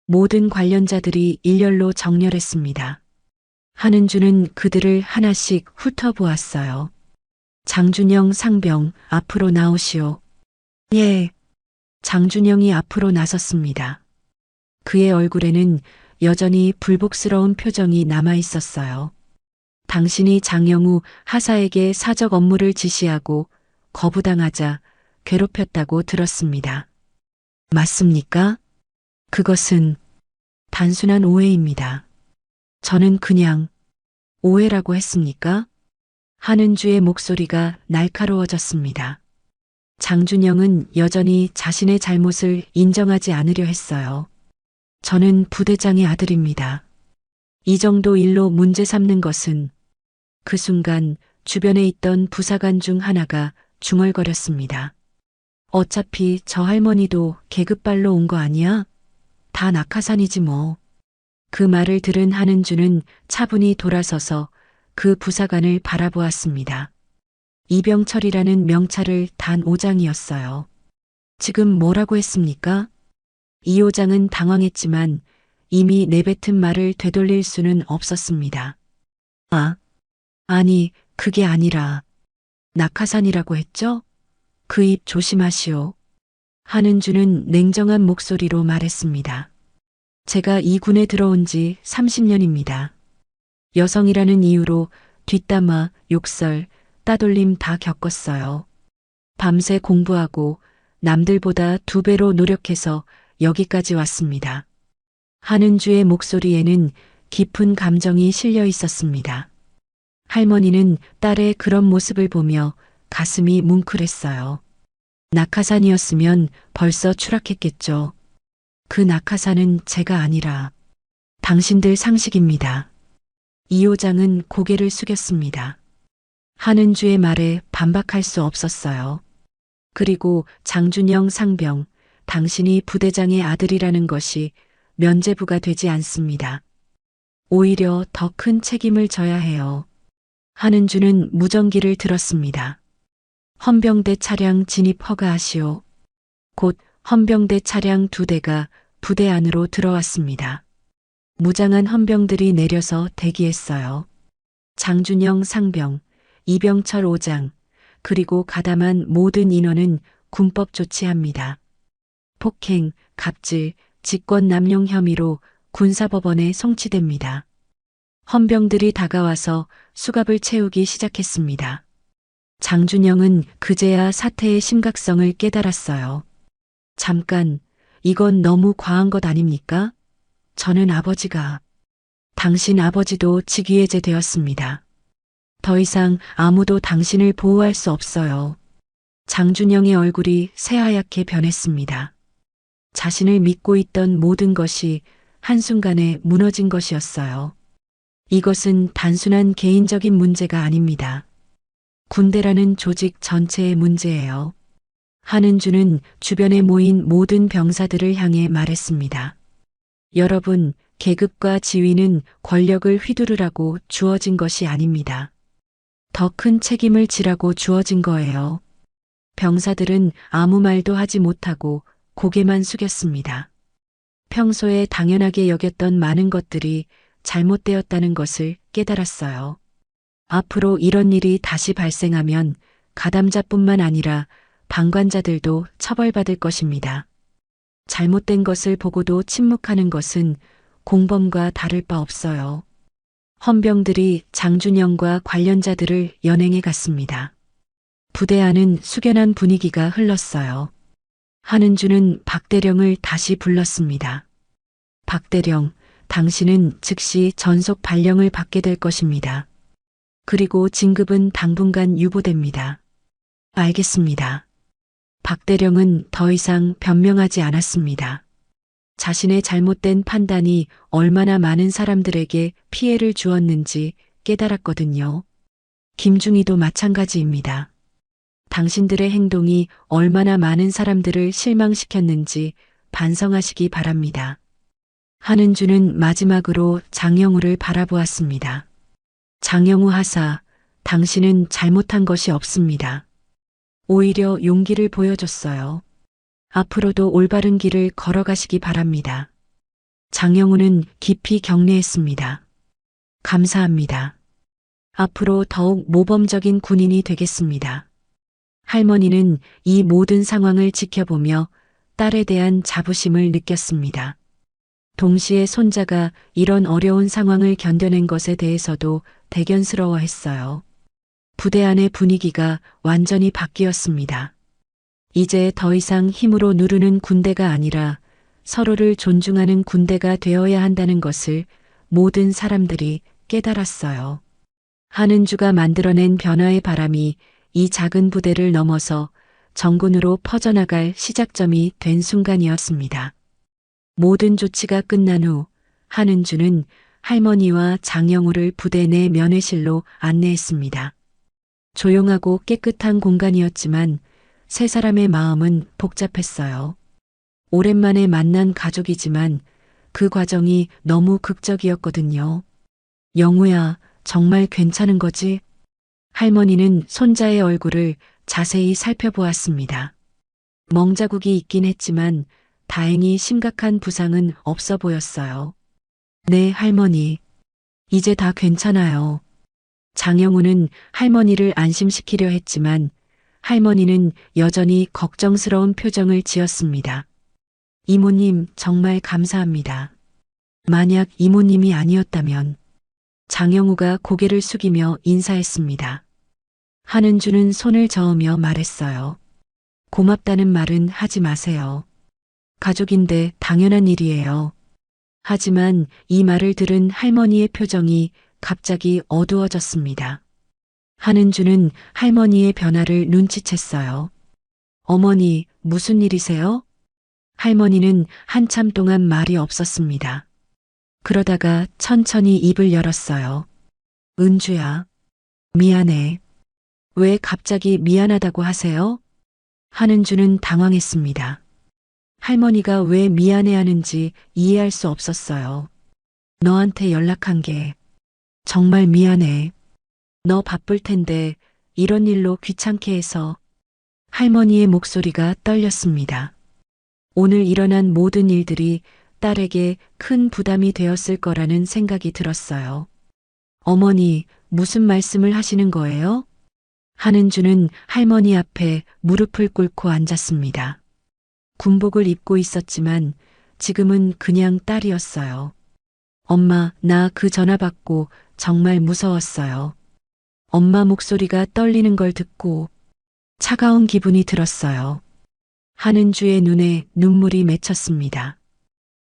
모든 관련자들이 일렬로 정렬했습니다. 한은주는 그들을 하나씩 훑어보았어요. 장준영 상병, 앞으로 나오시오. 예. 장준영이 앞으로 나섰습니다. 그의 얼굴에는 여전히 불복스러운 표정이 남아 있었어요. 당신이 장영우 하사에게 사적 업무를 지시하고 거부당하자 괴롭혔다고 들었습니다. 맞습니까? 그것은 단순한 오해입니다. 저는 그냥 오해라고 했습니까? 한은주의 목소리가 날카로워졌습니다. 장준영은 여전히 자신의 잘못을 인정하지 않으려 했어요. 저는 부대장의 아들입니다. 이 정도 일로 문제 삼는 것은. 그 순간 주변에 있던 부사관 중 하나가 중얼거렸습니다. 어차피 저 할머니도 계급발로 온 거 아니야? 다 낙하산이지 뭐. 그 말을 들은 한은주는 차분히 돌아서서 그 부사관을 바라보았습니다. 이병철이라는 명찰을 단 5장이었어요. 지금 뭐라고 했습니까? 이 5장은 당황했지만 이미 내뱉은 말을 되돌릴 수는 없었습니다. 아니, 그게 아니라 낙하산이라고 했죠? 그 입 조심하시오. 한은주는 냉정한 목소리로 말했습니다. 제가 이 군에 들어온 지 30년입니다. 여성이라는 이유로 뒷담화, 욕설, 따돌림 다 겪었어요. 밤새 공부하고 남들보다 2배로 노력해서 여기까지 왔습니다. 한은주의 목소리에는 깊은 감정이 실려 있었습니다. 할머니는 딸의 그런 모습을 보며 가슴이 뭉클했어요. 낙하산이었으면 벌써 추락했겠죠. 그 낙하산은 제가 아니라 당신들 상식입니다. 이 호장은 고개를 숙였습니다. 한은주의 말에 반박할 수 없었어요. 그리고 장준영 상병, 당신이 부대장의 아들이라는 것이 면죄부가 되지 않습니다. 오히려 더 큰 책임을 져야 해요. 한은주는 무전기를 들었습니다. 헌병대 차량 진입 허가하시오. 곧 헌병대 차량 2대가 부대 안으로 들어왔습니다. 무장한 헌병들이 내려서 대기했어요. 장준영 상병, 이병철 5장, 그리고 가담한 모든 인원은 군법 조치합니다. 폭행, 갑질, 직권남용 혐의로 군사법원에 송치됩니다. 헌병들이 다가와서 수갑을 채우기 시작했습니다. 장준영은 그제야 사태의 심각성을 깨달았어요. 잠깐, 이건 너무 과한 것 아닙니까? 저는 아버지가, 당신 아버지도 직위해제 되었습니다. 더 이상 아무도 당신을 보호할 수 없어요. 장준영의 얼굴이 새하얗게 변했습니다. 자신을 믿고 있던 모든 것이 한순간에 무너진 것이었어요. 이것은 단순한 개인적인 문제가 아닙니다. 군대라는 조직 전체의 문제예요. 한은주는 주변에 모인 모든 병사들을 향해 말했습니다. 여러분, 계급과 지위는 권력을 휘두르라고 주어진 것이 아닙니다. 더 큰 책임을 지라고 주어진 거예요. 병사들은 아무 말도 하지 못하고 고개만 숙였습니다. 평소에 당연하게 여겼던 많은 것들이 잘못되었다는 것을 깨달았어요. 앞으로 이런 일이 다시 발생하면 가담자뿐만 아니라 방관자들도 처벌받을 것입니다. 잘못된 것을 보고도 침묵하는 것은 공범과 다를 바 없어요. 헌병들이 장준영과 관련자들을 연행해 갔습니다. 부대 안은 숙연한 분위기가 흘렀어요. 한은주는 박대령을 다시 불렀습니다. 박대령, 당신은 즉시 전속 발령을 받게 될 것입니다. 그리고 진급은 당분간 유보됩니다. 알겠습니다. 박대령은 더 이상 변명하지 않았습니다. 자신의 잘못된 판단이 얼마나 많은 사람들에게 피해를 주었는지 깨달았거든요. 김중희도 마찬가지입니다. 당신들의 행동이 얼마나 많은 사람들을 실망시켰는지 반성하시기 바랍니다. 한은주는 마지막으로 장영우를 바라보았습니다. 장영우 하사, 당신은 잘못한 것이 없습니다. 오히려 용기를 보여줬어요. 앞으로도 올바른 길을 걸어가시기 바랍니다. 장영우는 깊이 경례했습니다. 감사합니다. 앞으로 더욱 모범적인 군인이 되겠습니다. 할머니는 이 모든 상황을 지켜보며 딸에 대한 자부심을 느꼈습니다. 동시에 손자가 이런 어려운 상황을 견뎌낸 것에 대해서도 대견스러워했어요. 부대 안의 분위기가 완전히 바뀌었습니다. 이제 더 이상 힘으로 누르는 군대가 아니라 서로를 존중하는 군대가 되어야 한다는 것을 모든 사람들이 깨달았어요. 한은주가 만들어낸 변화의 바람이 이 작은 부대를 넘어서 정군으로 퍼져나갈 시작점이 된 순간이었습니다. 모든 조치가 끝난 후 한은주는 할머니와 장영우를 부대 내 면회실로 안내했습니다. 조용하고 깨끗한 공간이었지만 세 사람의 마음은 복잡했어요. 오랜만에 만난 가족이지만 그 과정이 너무 극적이었거든요. 영우야, 정말 괜찮은 거지? 할머니는 손자의 얼굴을 자세히 살펴보았습니다. 멍자국이 있긴 했지만 다행히 심각한 부상은 없어 보였어요. 네, 할머니. 이제 다 괜찮아요. 장영우는 할머니를 안심시키려 했지만 할머니는 여전히 걱정스러운 표정을 지었습니다. 이모님, 정말 감사합니다. 만약 이모님이 아니었다면 장영우가 고개를 숙이며 인사했습니다. 한은주는 손을 저으며 말했어요. 고맙다는 말은 하지 마세요. 가족인데 당연한 일이에요. 하지만 이 말을 들은 할머니의 표정이 갑자기 어두워졌습니다. 한은주는 할머니의 변화를 눈치챘어요. 어머니, 무슨 일이세요? 할머니는 한참 동안 말이 없었습니다. 그러다가 천천히 입을 열었어요. 은주야, 미안해. 왜 갑자기 미안하다고 하세요? 한은주는 당황했습니다. 할머니가 왜 미안해하는지 이해할 수 없었어요. 너한테 연락한 게 정말 미안해. 너 바쁠 텐데 이런 일로 귀찮게 해서. 할머니의 목소리가 떨렸습니다. 오늘 일어난 모든 일들이 딸에게 큰 부담이 되었을 거라는 생각이 들었어요. 어머니, 무슨 말씀을 하시는 거예요? 한은주는 할머니 앞에 무릎을 꿇고 앉았습니다. 군복을 입고 있었지만 지금은 그냥 딸이었어요. 엄마, 나 그 전화 받고 정말 무서웠어요. 엄마 목소리가 떨리는 걸 듣고 차가운 기분이 들었어요. 한은주의 눈에 눈물이 맺혔습니다.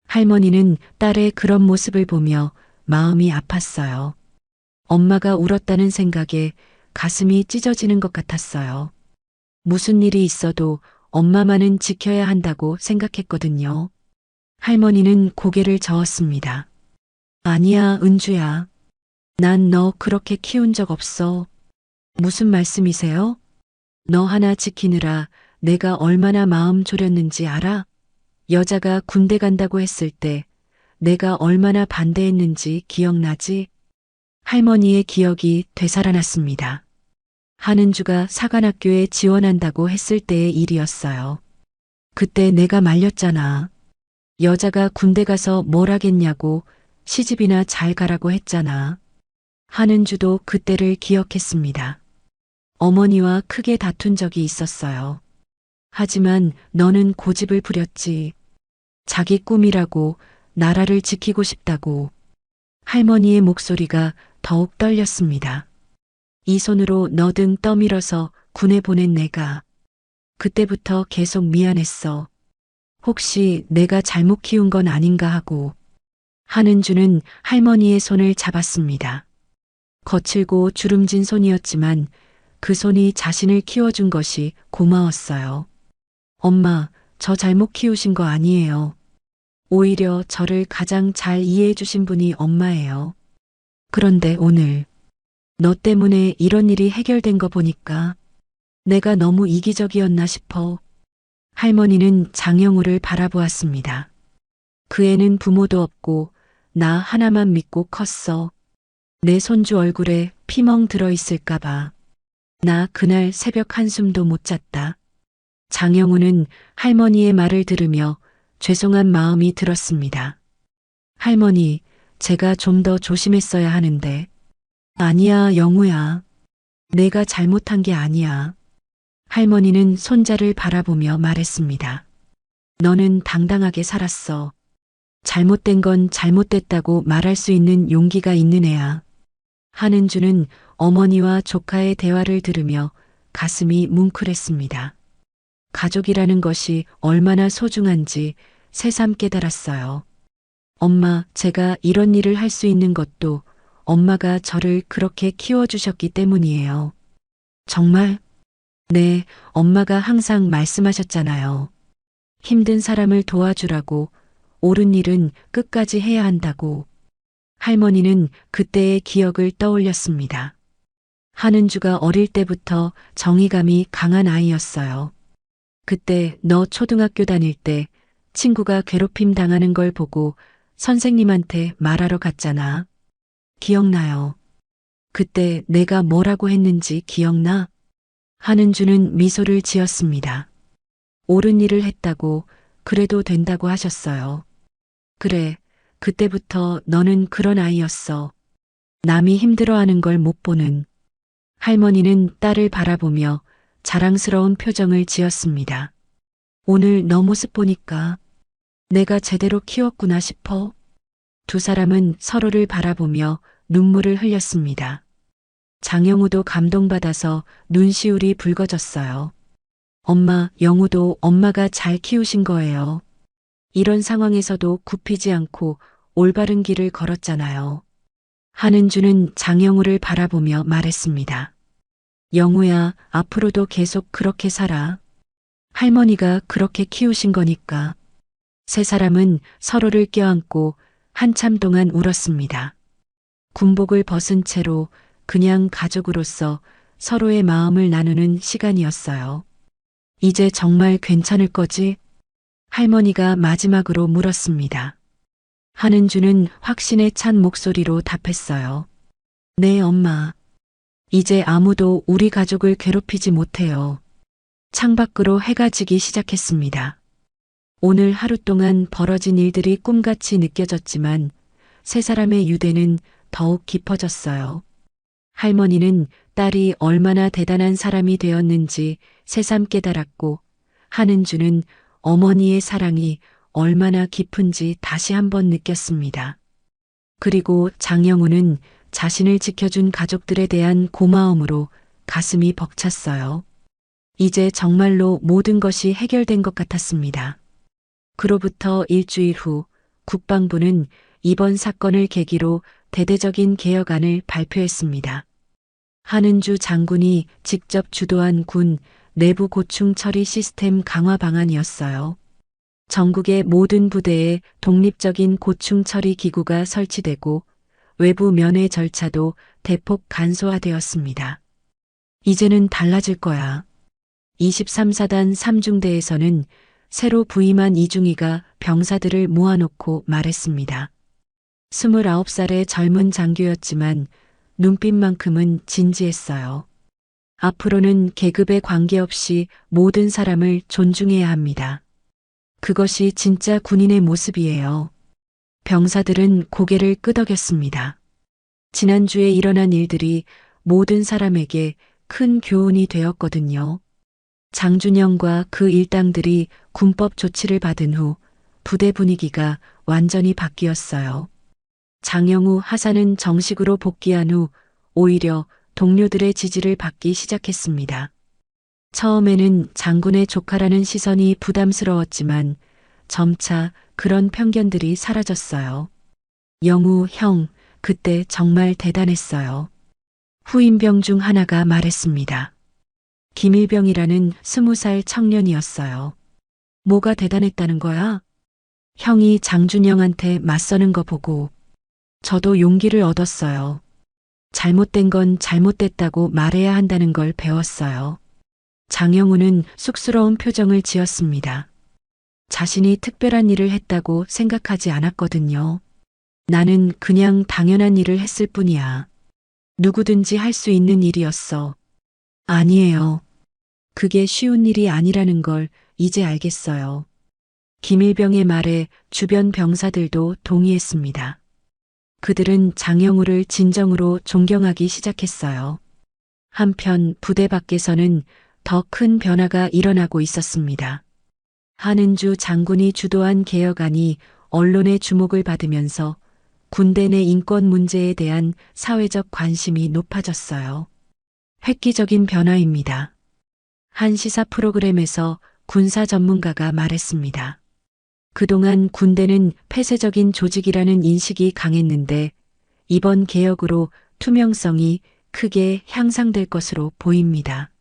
할머니는 딸의 그런 모습을 보며 마음이 아팠어요. 엄마가 울었다는 생각에 가슴이 찢어지는 것 같았어요. 무슨 일이 있어도 엄마만은 지켜야 한다고 생각했거든요. 할머니는 고개를 저었습니다. 아니야, 은주야. 난 너 그렇게 키운 적 없어. 무슨 말씀이세요? 너 하나 지키느라 내가 얼마나 마음 졸였는지 알아? 여자가 군대 간다고 했을 때 내가 얼마나 반대했는지 기억나지? 할머니의 기억이 되살아났습니다. 한은주가 사관학교에 지원한다고 했을 때의 일이었어요. 그때 내가 말렸잖아. 여자가 군대 가서 뭘 하겠냐고 시집이나 잘 가라고 했잖아. 한은주도 그때를 기억했습니다. 어머니와 크게 다툰 적이 있었어요. 하지만 너는 고집을 부렸지. 자기 꿈이라고 나라를 지키고 싶다고. 할머니의 목소리가 더욱 떨렸습니다. 이 손으로 너 등 떠밀어서 군에 보낸 내가 그때부터 계속 미안했어. 혹시 내가 잘못 키운 건 아닌가 하고. 한은주는 할머니의 손을 잡았습니다. 거칠고 주름진 손이었지만 그 손이 자신을 키워준 것이 고마웠어요. 엄마, 저 잘못 키우신 거 아니에요. 오히려 저를 가장 잘 이해해 주신 분이 엄마예요. 그런데 오늘 너 때문에 이런 일이 해결된 거 보니까 내가 너무 이기적이었나 싶어. 할머니는 장영우를 바라보았습니다. 그 애는 부모도 없고 나 하나만 믿고 컸어. 내 손주 얼굴에 피멍 들어있을까봐. 나 그날 새벽 한숨도 못 잤다. 장영우는 할머니의 말을 들으며 죄송한 마음이 들었습니다. 할머니, 제가 좀 더 조심했어야 하는데. 아니야, 영우야. 내가 잘못한 게 아니야. 할머니는 손자를 바라보며 말했습니다. 너는 당당하게 살았어. 잘못된 건 잘못됐다고 말할 수 있는 용기가 있는 애야. 한은주는 어머니와 조카의 대화를 들으며 가슴이 뭉클했습니다. 가족이라는 것이 얼마나 소중한지 새삼 깨달았어요. 엄마, 제가 이런 일을 할 수 있는 것도 엄마가 저를 그렇게 키워주셨기 때문이에요. 정말? 네, 엄마가 항상 말씀하셨잖아요. 힘든 사람을 도와주라고, 옳은 일은 끝까지 해야 한다고. 할머니는 그때의 기억을 떠올렸습니다. 한은주가 어릴 때부터 정의감이 강한 아이였어요. 그때 너 초등학교 다닐 때 친구가 괴롭힘 당하는 걸 보고 선생님한테 말하러 갔잖아. 기억나요? 그때 내가 뭐라고 했는지 기억나? 한은주는 미소를 지었습니다. 옳은 일을 했다고, 그래도 된다고 하셨어요. 그래, 그때부터 너는 그런 아이였어. 남이 힘들어하는 걸 못 보는. 할머니는 딸을 바라보며 자랑스러운 표정을 지었습니다. 오늘 너 모습 보니까 내가 제대로 키웠구나 싶어. 두 사람은 서로를 바라보며 눈물을 흘렸습니다. 장영우도 감동받아서 눈시울이 붉어졌어요. 엄마, 영우도 엄마가 잘 키우신 거예요. 이런 상황에서도 굽히지 않고 올바른 길을 걸었잖아요. 한은주는 장영우를 바라보며 말했습니다. 영우야, 앞으로도 계속 그렇게 살아. 할머니가 그렇게 키우신 거니까. 세 사람은 서로를 껴안고 한참 동안 울었습니다. 군복을 벗은 채로 그냥 가족으로서 서로의 마음을 나누는 시간이었어요. 이제 정말 괜찮을 거지? 할머니가 마지막으로 물었습니다. 한은주는 확신에 찬 목소리로 답했어요. 네, 엄마. 이제 아무도 우리 가족을 괴롭히지 못해요. 창밖으로 해가 지기 시작했습니다. 오늘 하루 동안 벌어진 일들이 꿈같이 느껴졌지만 세 사람의 유대는 더욱 깊어졌어요. 할머니는 딸이 얼마나 대단한 사람이 되었는지 새삼 깨달았고, 한은주는 어머니의 사랑이 얼마나 깊은지 다시 한번 느꼈습니다. 그리고 장영우는 자신을 지켜준 가족들에 대한 고마움으로 가슴이 벅찼어요. 이제 정말로 모든 것이 해결된 것 같았습니다. 그로부터 일주일 후 국방부는 이번 사건을 계기로 대대적인 개혁안을 발표했습니다. 한은주 장군이 직접 주도한 군 내부 고충 처리 시스템 강화 방안이었어요. 전국의 모든 부대에 독립적인 고충 처리 기구가 설치되고 외부 면회 절차도 대폭 간소화되었습니다. 이제는 달라질 거야. 23사단 3중대에서는 새로 부임한 이중희가 병사들을 모아놓고 말했습니다. 29살의 젊은 장교였지만 눈빛만큼은 진지했어요. 앞으로는 계급에 관계없이 모든 사람을 존중해야 합니다. 그것이 진짜 군인의 모습이에요. 병사들은 고개를 끄덕였습니다. 지난주에 일어난 일들이 모든 사람에게 큰 교훈이 되었거든요. 장준영과 그 일당들이 군법 조치를 받은 후 부대 분위기가 완전히 바뀌었어요. 장영우 하사는 정식으로 복귀한 후 오히려 동료들의 지지를 받기 시작했습니다. 처음에는 장군의 조카라는 시선이 부담스러웠지만 점차 그런 편견들이 사라졌어요. 영우 형, 그때 정말 대단했어요. 후임병 중 하나가 말했습니다. 김일병이라는 20살 청년이었어요. 뭐가 대단했다는 거야? 형이 장준영한테 맞서는 거 보고 저도 용기를 얻었어요. 잘못된 건 잘못됐다고 말해야 한다는 걸 배웠어요. 장영우는 쑥스러운 표정을 지었습니다. 자신이 특별한 일을 했다고 생각하지 않았거든요. 나는 그냥 당연한 일을 했을 뿐이야. 누구든지 할 수 있는 일이었어. 아니에요. 그게 쉬운 일이 아니라는 걸 이제 알겠어요. 김일병의 말에 주변 병사들도 동의했습니다. 그들은 장영우를 진정으로 존경하기 시작했어요. 한편 부대 밖에서는 더 큰 변화가 일어나고 있었습니다. 한은주 장군이 주도한 개혁안이 언론의 주목을 받으면서 군대 내 인권 문제에 대한 사회적 관심이 높아졌어요. 획기적인 변화입니다. 한 시사 프로그램에서 군사 전문가가 말했습니다. 그동안 군대는 폐쇄적인 조직이라는 인식이 강했는데 이번 개혁으로 투명성이 크게 향상될 것으로 보입니다.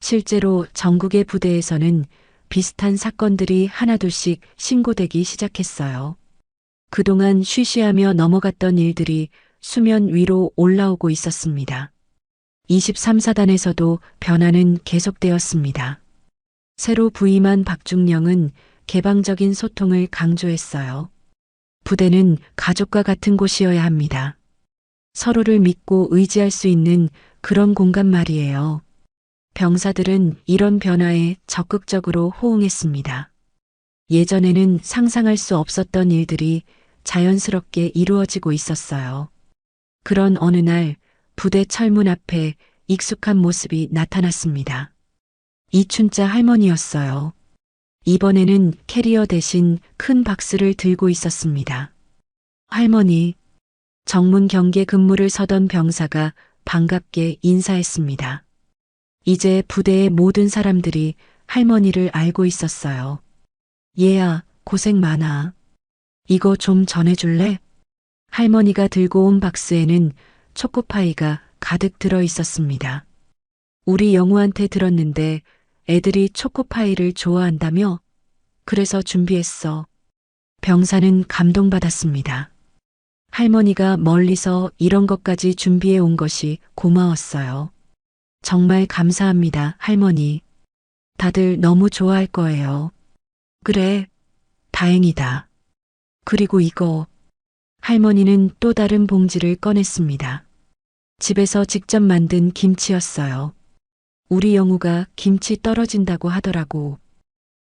실제로 전국의 부대에서는 비슷한 사건들이 하나둘씩 신고되기 시작했어요. 그동안 쉬쉬하며 넘어갔던 일들이 수면 위로 올라오고 있었습니다. 23사단에서도 변화는 계속되었습니다. 새로 부임한 박중령은 개방적인 소통을 강조했어요. 부대는 가족과 같은 곳이어야 합니다. 서로를 믿고 의지할 수 있는 그런 공간 말이에요. 병사들은 이런 변화에 적극적으로 호응했습니다. 예전에는 상상할 수 없었던 일들이 자연스럽게 이루어지고 있었어요. 그런 어느 날 부대 철문 앞에 익숙한 모습이 나타났습니다. 이춘자 할머니였어요. 이번에는 캐리어 대신 큰 박스를 들고 있었습니다. 할머니, 정문 경계 근무를 서던 병사가 반갑게 인사했습니다. 이제 부대의 모든 사람들이 할머니를 알고 있었어요. 얘야, 고생 많아. 이거 좀 전해줄래? 할머니가 들고 온 박스에는 초코파이가 가득 들어 있었습니다. 우리 영우한테 들었는데 애들이 초코파이를 좋아한다며? 그래서 준비했어. 병사는 감동받았습니다. 할머니가 멀리서 이런 것까지 준비해 온 것이 고마웠어요. 정말 감사합니다, 할머니. 다들 너무 좋아할 거예요. 그래, 다행이다. 그리고 이거. 할머니는 또 다른 봉지를 꺼냈습니다. 집에서 직접 만든 김치였어요. 우리 영우가 김치 떨어진다고 하더라고.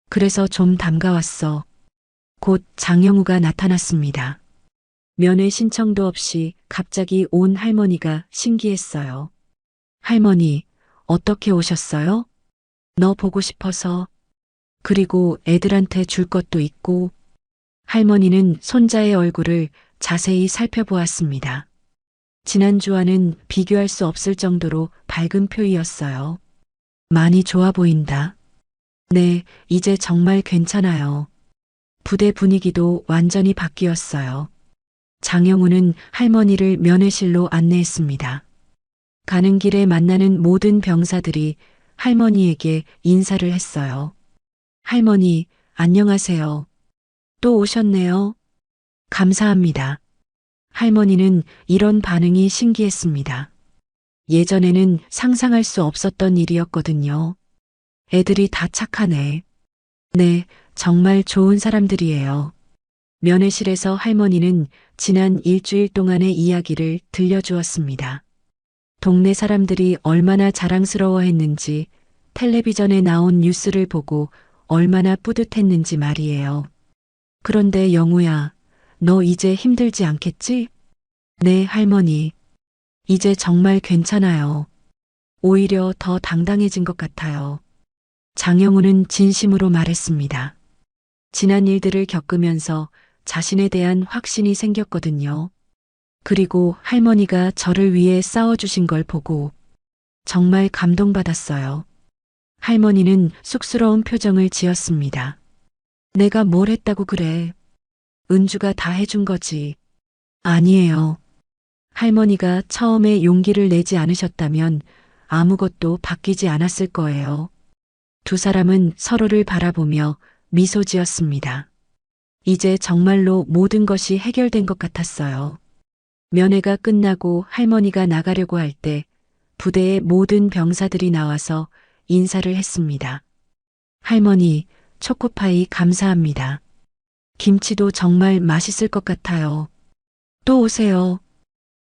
그래서 좀 담가왔어. 곧 장영우가 나타났습니다. 면회 신청도 없이 갑자기 온 할머니가 신기했어요. 할머니, 어떻게 오셨어요? 너 보고 싶어서. 그리고 애들한테 줄 것도 있고. 할머니는 손자의 얼굴을 자세히 살펴보았습니다. 지난주와는 비교할 수 없을 정도로 밝은 표이었어요. 많이 좋아 보인다. 네, 이제 정말 괜찮아요. 부대 분위기도 완전히 바뀌었어요. 장영우는 할머니를 면회실로 안내했습니다. 가는 길에 만나는 모든 병사들이 할머니에게 인사를 했어요. 할머니, 안녕하세요. 또 오셨네요. 감사합니다. 할머니는 이런 반응이 신기했습니다. 예전에는 상상할 수 없었던 일이었거든요. 애들이 다 착하네. 네, 정말 좋은 사람들이에요. 면회실에서 할머니는 지난 일주일 동안의 이야기를 들려주었습니다. 동네 사람들이 얼마나 자랑스러워했는지, 텔레비전에 나온 뉴스를 보고 얼마나 뿌듯했는지 말이에요. 그런데 영우야, 너 이제 힘들지 않겠지? 네, 할머니. 이제 정말 괜찮아요. 오히려 더 당당해진 것 같아요. 장영우는 진심으로 말했습니다. 지난 일들을 겪으면서 자신에 대한 확신이 생겼거든요. 그리고 할머니가 저를 위해 싸워주신 걸 보고 정말 감동받았어요. 할머니는 쑥스러운 표정을 지었습니다. 내가 뭘 했다고 그래? 은주가 다 해준 거지. 아니에요. 할머니가 처음에 용기를 내지 않으셨다면 아무것도 바뀌지 않았을 거예요. 두 사람은 서로를 바라보며 미소 지었습니다. 이제 정말로 모든 것이 해결된 것 같았어요. 면회가 끝나고 할머니가 나가려고 할 때 부대의 모든 병사들이 나와서 인사를 했습니다. 할머니, 초코파이 감사합니다. 김치도 정말 맛있을 것 같아요. 또 오세요.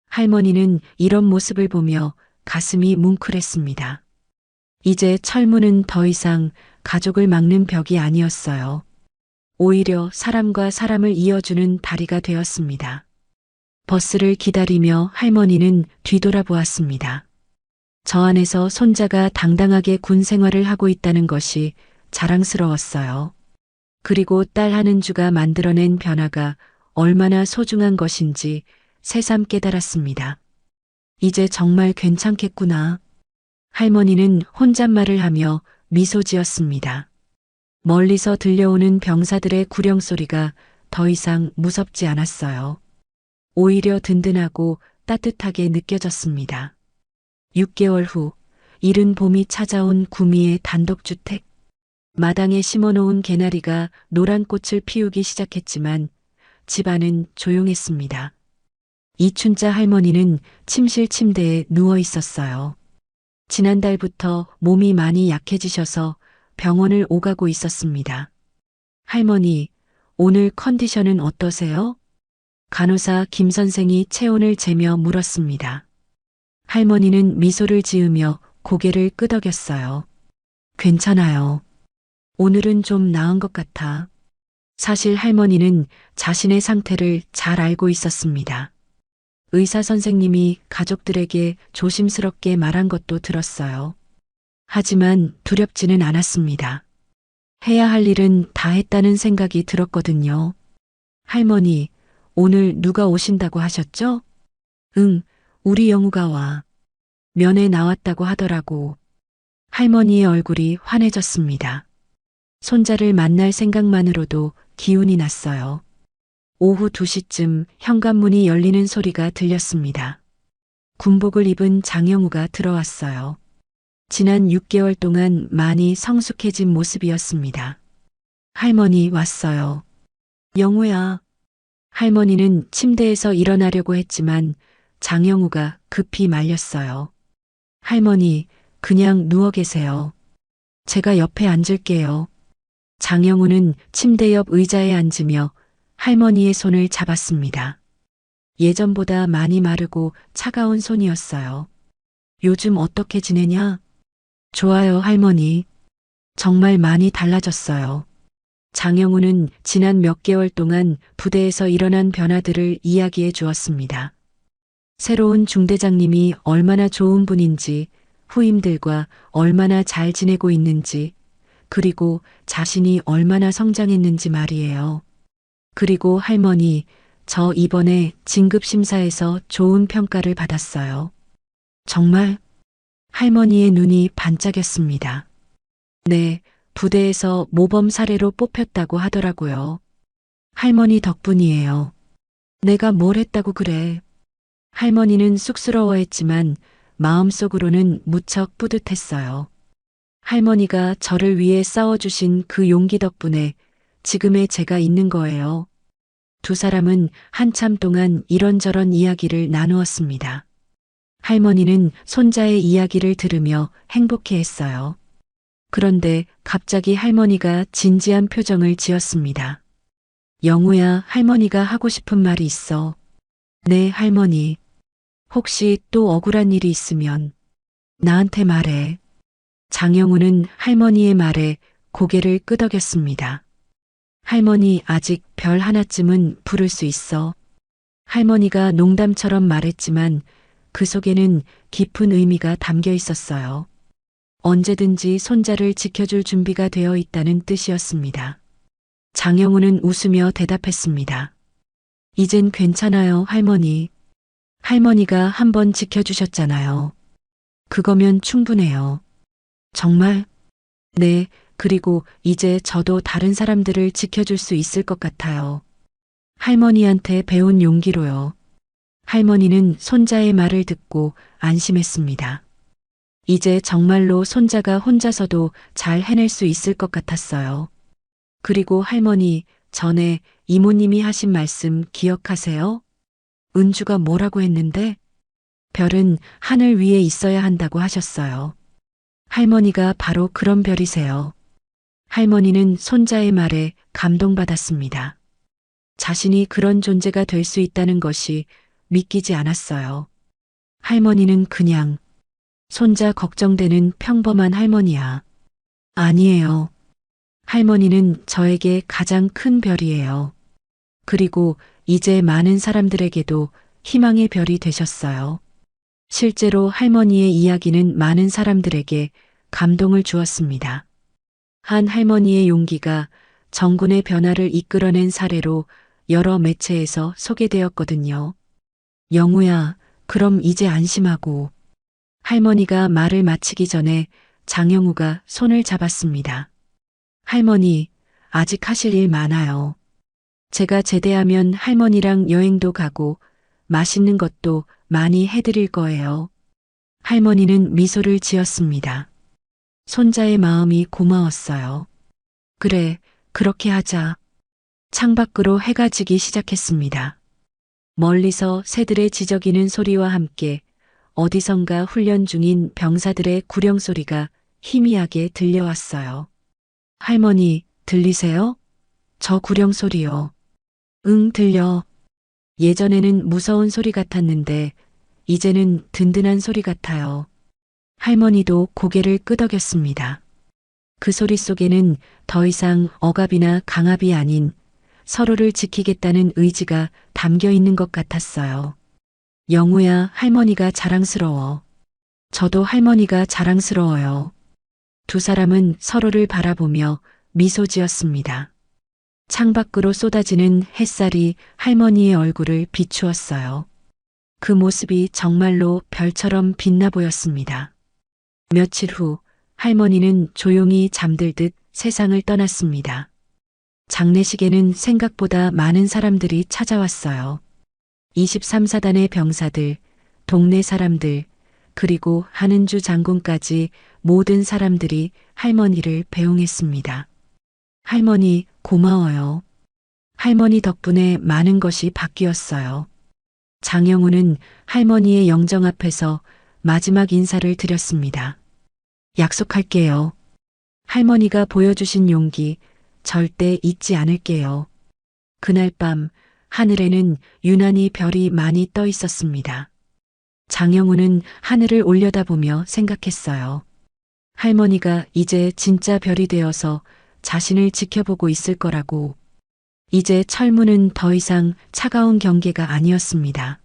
할머니는 이런 모습을 보며 가슴이 뭉클했습니다. 이제 철문은 더 이상 가족을 막는 벽이 아니었어요. 오히려 사람과 사람을 이어주는 다리가 되었습니다. 버스를 기다리며 할머니는 뒤돌아보았습니다. 저 안에서 손자가 당당하게 군 생활을 하고 있다는 것이 자랑스러웠어요. 그리고 딸 한은주가 만들어낸 변화가 얼마나 소중한 것인지 새삼 깨달았습니다. 이제 정말 괜찮겠구나. 할머니는 혼잣말을 하며 미소 지었습니다. 멀리서 들려오는 병사들의 구령 소리가 더 이상 무섭지 않았어요. 오히려 든든하고 따뜻하게 느껴졌습니다. 6개월 후 이른 봄이 찾아온 구미의 단독주택. 마당에 심어놓은 개나리가 노란 꽃을 피우기 시작했지만 집안은 조용했습니다. 이춘자 할머니는 침실 침대에 누워 있었어요. 지난달부터 몸이 많이 약해지셔서 병원을 오가고 있었습니다. 할머니, 오늘 컨디션은 어떠세요? 간호사 김 선생이 체온을 재며 물었습니다. 할머니는 미소를 지으며 고개를 끄덕였어요. 괜찮아요. 오늘은 좀 나은 것 같아. 사실 할머니는 자신의 상태를 잘 알고 있었습니다. 의사 선생님이 가족들에게 조심스럽게 말한 것도 들었어요. 하지만 두렵지는 않았습니다. 해야 할 일은 다 했다는 생각이 들었거든요. 할머니, 오늘 누가 오신다고 하셨죠? 응, 우리 영우가 와. 면회 나왔다고 하더라고. 할머니의 얼굴이 환해졌습니다. 손자를 만날 생각만으로도 기운이 났어요. 오후 2시쯤 현관문이 열리는 소리가 들렸습니다. 군복을 입은 장영우가 들어왔어요. 지난 6개월 동안 많이 성숙해진 모습이었습니다. 할머니 왔어요. 영우야. 할머니는 침대에서 일어나려고 했지만 장영우가 급히 말렸어요. 할머니, 그냥 누워 계세요. 제가 옆에 앉을게요. 장영우는 침대 옆 의자에 앉으며 할머니의 손을 잡았습니다. 예전보다 많이 마르고 차가운 손이었어요. 요즘 어떻게 지내냐? 좋아요, 할머니. 정말 많이 달라졌어요. 장영우는 지난 몇 개월 동안 부대에서 일어난 변화들을 이야기해 주었습니다. 새로운 중대장님이 얼마나 좋은 분인지, 후임들과 얼마나 잘 지내고 있는지, 그리고 자신이 얼마나 성장했는지 말이에요. 그리고 할머니, 저 이번에 진급심사에서 좋은 평가를 받았어요. 정말? 할머니의 눈이 반짝였습니다. 네, 부대에서 모범 사례로 뽑혔다고 하더라고요. 할머니 덕분이에요. 내가 뭘 했다고 그래. 할머니는 쑥스러워했지만 마음속으로는 무척 뿌듯했어요. 할머니가 저를 위해 싸워주신 그 용기 덕분에 지금의 제가 있는 거예요. 두 사람은 한참 동안 이런저런 이야기를 나누었습니다. 할머니는 손자의 이야기를 들으며 행복해했어요. 그런데 갑자기 할머니가 진지한 표정을 지었습니다. 영우야, 할머니가 하고 싶은 말이 있어. 네, 할머니. 혹시 또 억울한 일이 있으면 나한테 말해. 장영우는 할머니의 말에 고개를 끄덕였습니다. 할머니, 아직 별 하나쯤은 부를 수 있어. 할머니가 농담처럼 말했지만 그 속에는 깊은 의미가 담겨 있었어요. 언제든지 손자를 지켜줄 준비가 되어 있다는 뜻이었습니다. 장영우는 웃으며 대답했습니다. 이젠 괜찮아요, 할머니. 할머니가 한번 지켜주셨잖아요. 그거면 충분해요. 정말? 네, 그리고 이제 저도 다른 사람들을 지켜줄 수 있을 것 같아요. 할머니한테 배운 용기로요. 할머니는 손자의 말을 듣고 안심했습니다. 이제 정말로 손자가 혼자서도 잘 해낼 수 있을 것 같았어요. 그리고 할머니, 전에 이모님이 하신 말씀 기억하세요? 은주가 뭐라고 했는데? 별은 하늘 위에 있어야 한다고 하셨어요. 할머니가 바로 그런 별이세요. 할머니는 손자의 말에 감동받았습니다. 자신이 그런 존재가 될 수 있다는 것이 믿기지 않았어요. 할머니는 그냥 손자 걱정되는 평범한 할머니야. 아니에요. 할머니는 저에게 가장 큰 별이에요. 그리고 이제 많은 사람들에게도 희망의 별이 되셨어요. 실제로 할머니의 이야기는 많은 사람들에게 감동을 주었습니다. 한 할머니의 용기가 정군의 변화를 이끌어낸 사례로 여러 매체에서 소개되었거든요. 영우야, 그럼 이제 안심하고. 할머니가 말을 마치기 전에 장영우가 손을 잡았습니다. 할머니, 아직 하실 일 많아요. 제가 제대하면 할머니랑 여행도 가고 맛있는 것도 많이 해드릴 거예요. 할머니는 미소를 지었습니다. 손자의 마음이 고마웠어요. 그래, 그렇게 하자. 창밖으로 해가 지기 시작했습니다. 멀리서 새들의 지저귀는 소리와 함께 어디선가 훈련 중인 병사들의 구령 소리가 희미하게 들려왔어요. 할머니, 들리세요? 저 구령 소리요. 응, 들려. 예전에는 무서운 소리 같았는데 이제는 든든한 소리 같아요. 할머니도 고개를 끄덕였습니다. 그 소리 속에는 더 이상 억압이나 강압이 아닌 서로를 지키겠다는 의지가 담겨 있는 것 같았어요. 영우야, 할머니가 자랑스러워. 저도 할머니가 자랑스러워요. 두 사람은 서로를 바라보며 미소 지었습니다. 창밖으로 쏟아지는 햇살이 할머니의 얼굴을 비추었어요. 그 모습이 정말로 별처럼 빛나 보였습니다. 며칠 후 할머니는 조용히 잠들듯 세상을 떠났습니다. 장례식에는 생각보다 많은 사람들이 찾아왔어요. 23사단의 병사들, 동네 사람들, 그리고 한은주 장군까지 모든 사람들이 할머니를 배웅했습니다. 할머니, 고마워요. 할머니 덕분에 많은 것이 바뀌었어요. 장영우는 할머니의 영정 앞에서 마지막 인사를 드렸습니다. 약속할게요. 할머니가 보여주신 용기 절대 잊지 않을게요. 그날 밤 하늘에는 유난히 별이 많이 떠 있었습니다. 장영우는 하늘을 올려다보며 생각했어요. 할머니가 이제 진짜 별이 되어서 자신을 지켜보고 있을 거라고. 이제 철문은 더 이상 차가운 경계가 아니었습니다.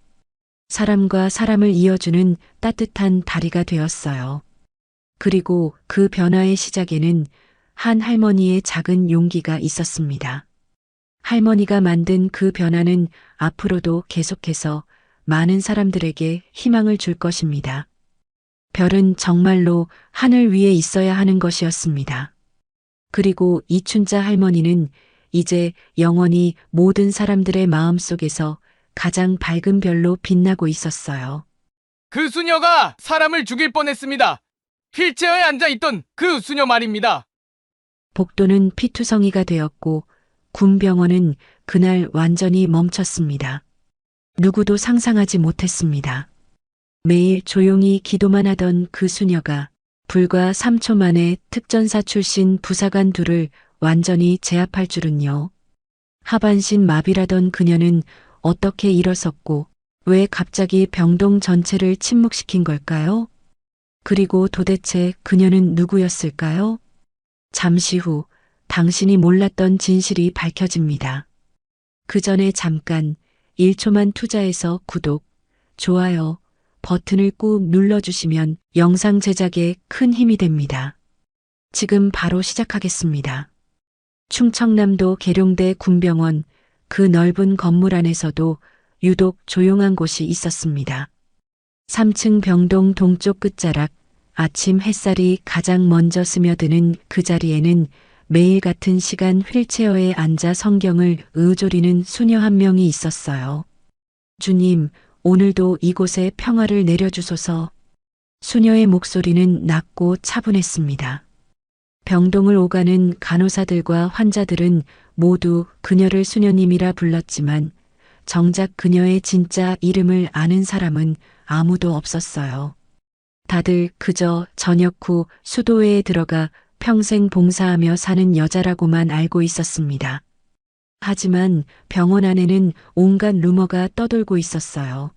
사람과 사람을 이어주는 따뜻한 다리가 되었어요. 그리고 그 변화의 시작에는 한 할머니의 작은 용기가 있었습니다. 할머니가 만든 그 변화는 앞으로도 계속해서 많은 사람들에게 희망을 줄 것입니다. 별은 정말로 하늘 위에 있어야 하는 것이었습니다. 그리고 이춘자 할머니는 이제 영원히 모든 사람들의 마음 속에서 가장 밝은 별로 빛나고 있었어요. 그 수녀가 사람을 죽일 뻔했습니다. 휠체어에 앉아있던 그 수녀 말입니다. 복도는 피투성이가 되었고 군병원은 그날 완전히 멈췄습니다. 누구도 상상하지 못했습니다. 매일 조용히 기도만 하던 그 수녀가 불과 3초 만에 특전사 출신 부사관 둘을 완전히 제압할 줄은요. 하반신 마비라던 그녀는 어떻게 일어섰고 왜 갑자기 병동 전체를 침묵시킨 걸까요? 그리고 도대체 그녀는 누구였을까요? 잠시 후 당신이 몰랐던 진실이 밝혀집니다. 그 전에 잠깐 1초만 투자해서 구독, 좋아요 버튼을 꾹 눌러주시면 영상 제작에 큰 힘이 됩니다. 지금 바로 시작하겠습니다. 충청남도 계룡대 군병원 그 넓은 건물 안에서도 유독 조용한 곳이 있었습니다. 3층 병동 동쪽 끝자락 아침 햇살이 가장 먼저 스며드는 그 자리에는 매일 같은 시간 휠체어에 앉아 성경을 의조리는 수녀 한 명이 있었어요. 주님, 오늘도 이곳에 평화를 내려주소서. 수녀의 목소리는 낮고 차분했습니다. 병동을 오가는 간호사들과 환자들은 모두 그녀를 수녀님이라 불렀지만 정작 그녀의 진짜 이름을 아는 사람은 아무도 없었어요. 다들 그저 저녁 후 수도회에 들어가 평생 봉사하며 사는 여자라고만 알고 있었습니다. 하지만 병원 안에는 온갖 루머가 떠돌고 있었어요.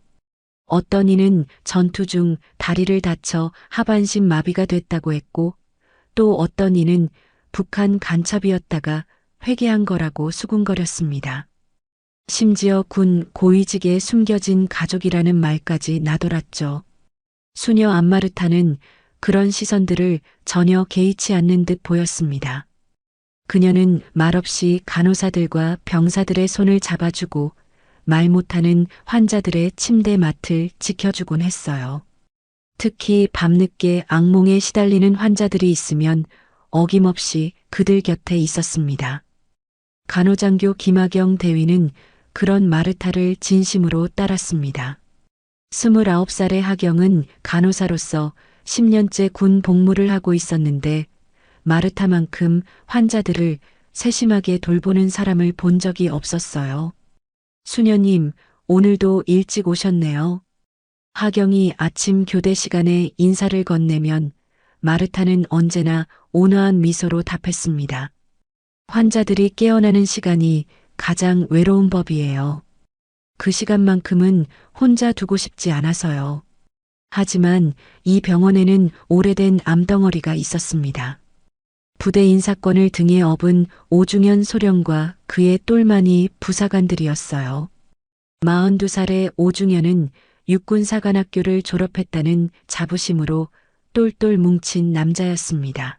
어떤 이는 전투 중 다리를 다쳐 하반신 마비가 됐다고 했고 또 어떤 이는 북한 간첩이었다가 회개한 거라고 수군거렸습니다. 심지어 군 고위직에 숨겨진 가족이라는 말까지 나돌았죠. 수녀 안마르타는 그런 시선들을 전혀 개의치 않는 듯 보였습니다. 그녀는 말없이 간호사들과 병사들의 손을 잡아주고 말 못하는 환자들의 침대 맡을 지켜주곤 했어요. 특히 밤늦게 악몽에 시달리는 환자들이 있으면 어김없이 그들 곁에 있었습니다. 간호장교 김학영 대위는 그런 마르타를 진심으로 따랐습니다. 29살의 하경은 간호사로서 10년째 군 복무를 하고 있었는데 마르타만큼 환자들을 세심하게 돌보는 사람을 본 적이 없었어요. 수녀님, 오늘도 일찍 오셨네요. 하경이 아침 교대 시간에 인사를 건네면 마르타는 언제나 온화한 미소로 답했습니다. 환자들이 깨어나는 시간이 가장 외로운 법이에요. 그 시간만큼은 혼자 두고 싶지 않아서요. 하지만 이 병원에는 오래된 암덩어리가 있었습니다. 부대 인사권을 등에 업은 오중현 소령과 그의 똘마니 부사관들이었어요. 42살의 오중현은 육군사관학교를 졸업했다는 자부심으로 똘똘 뭉친 남자였습니다.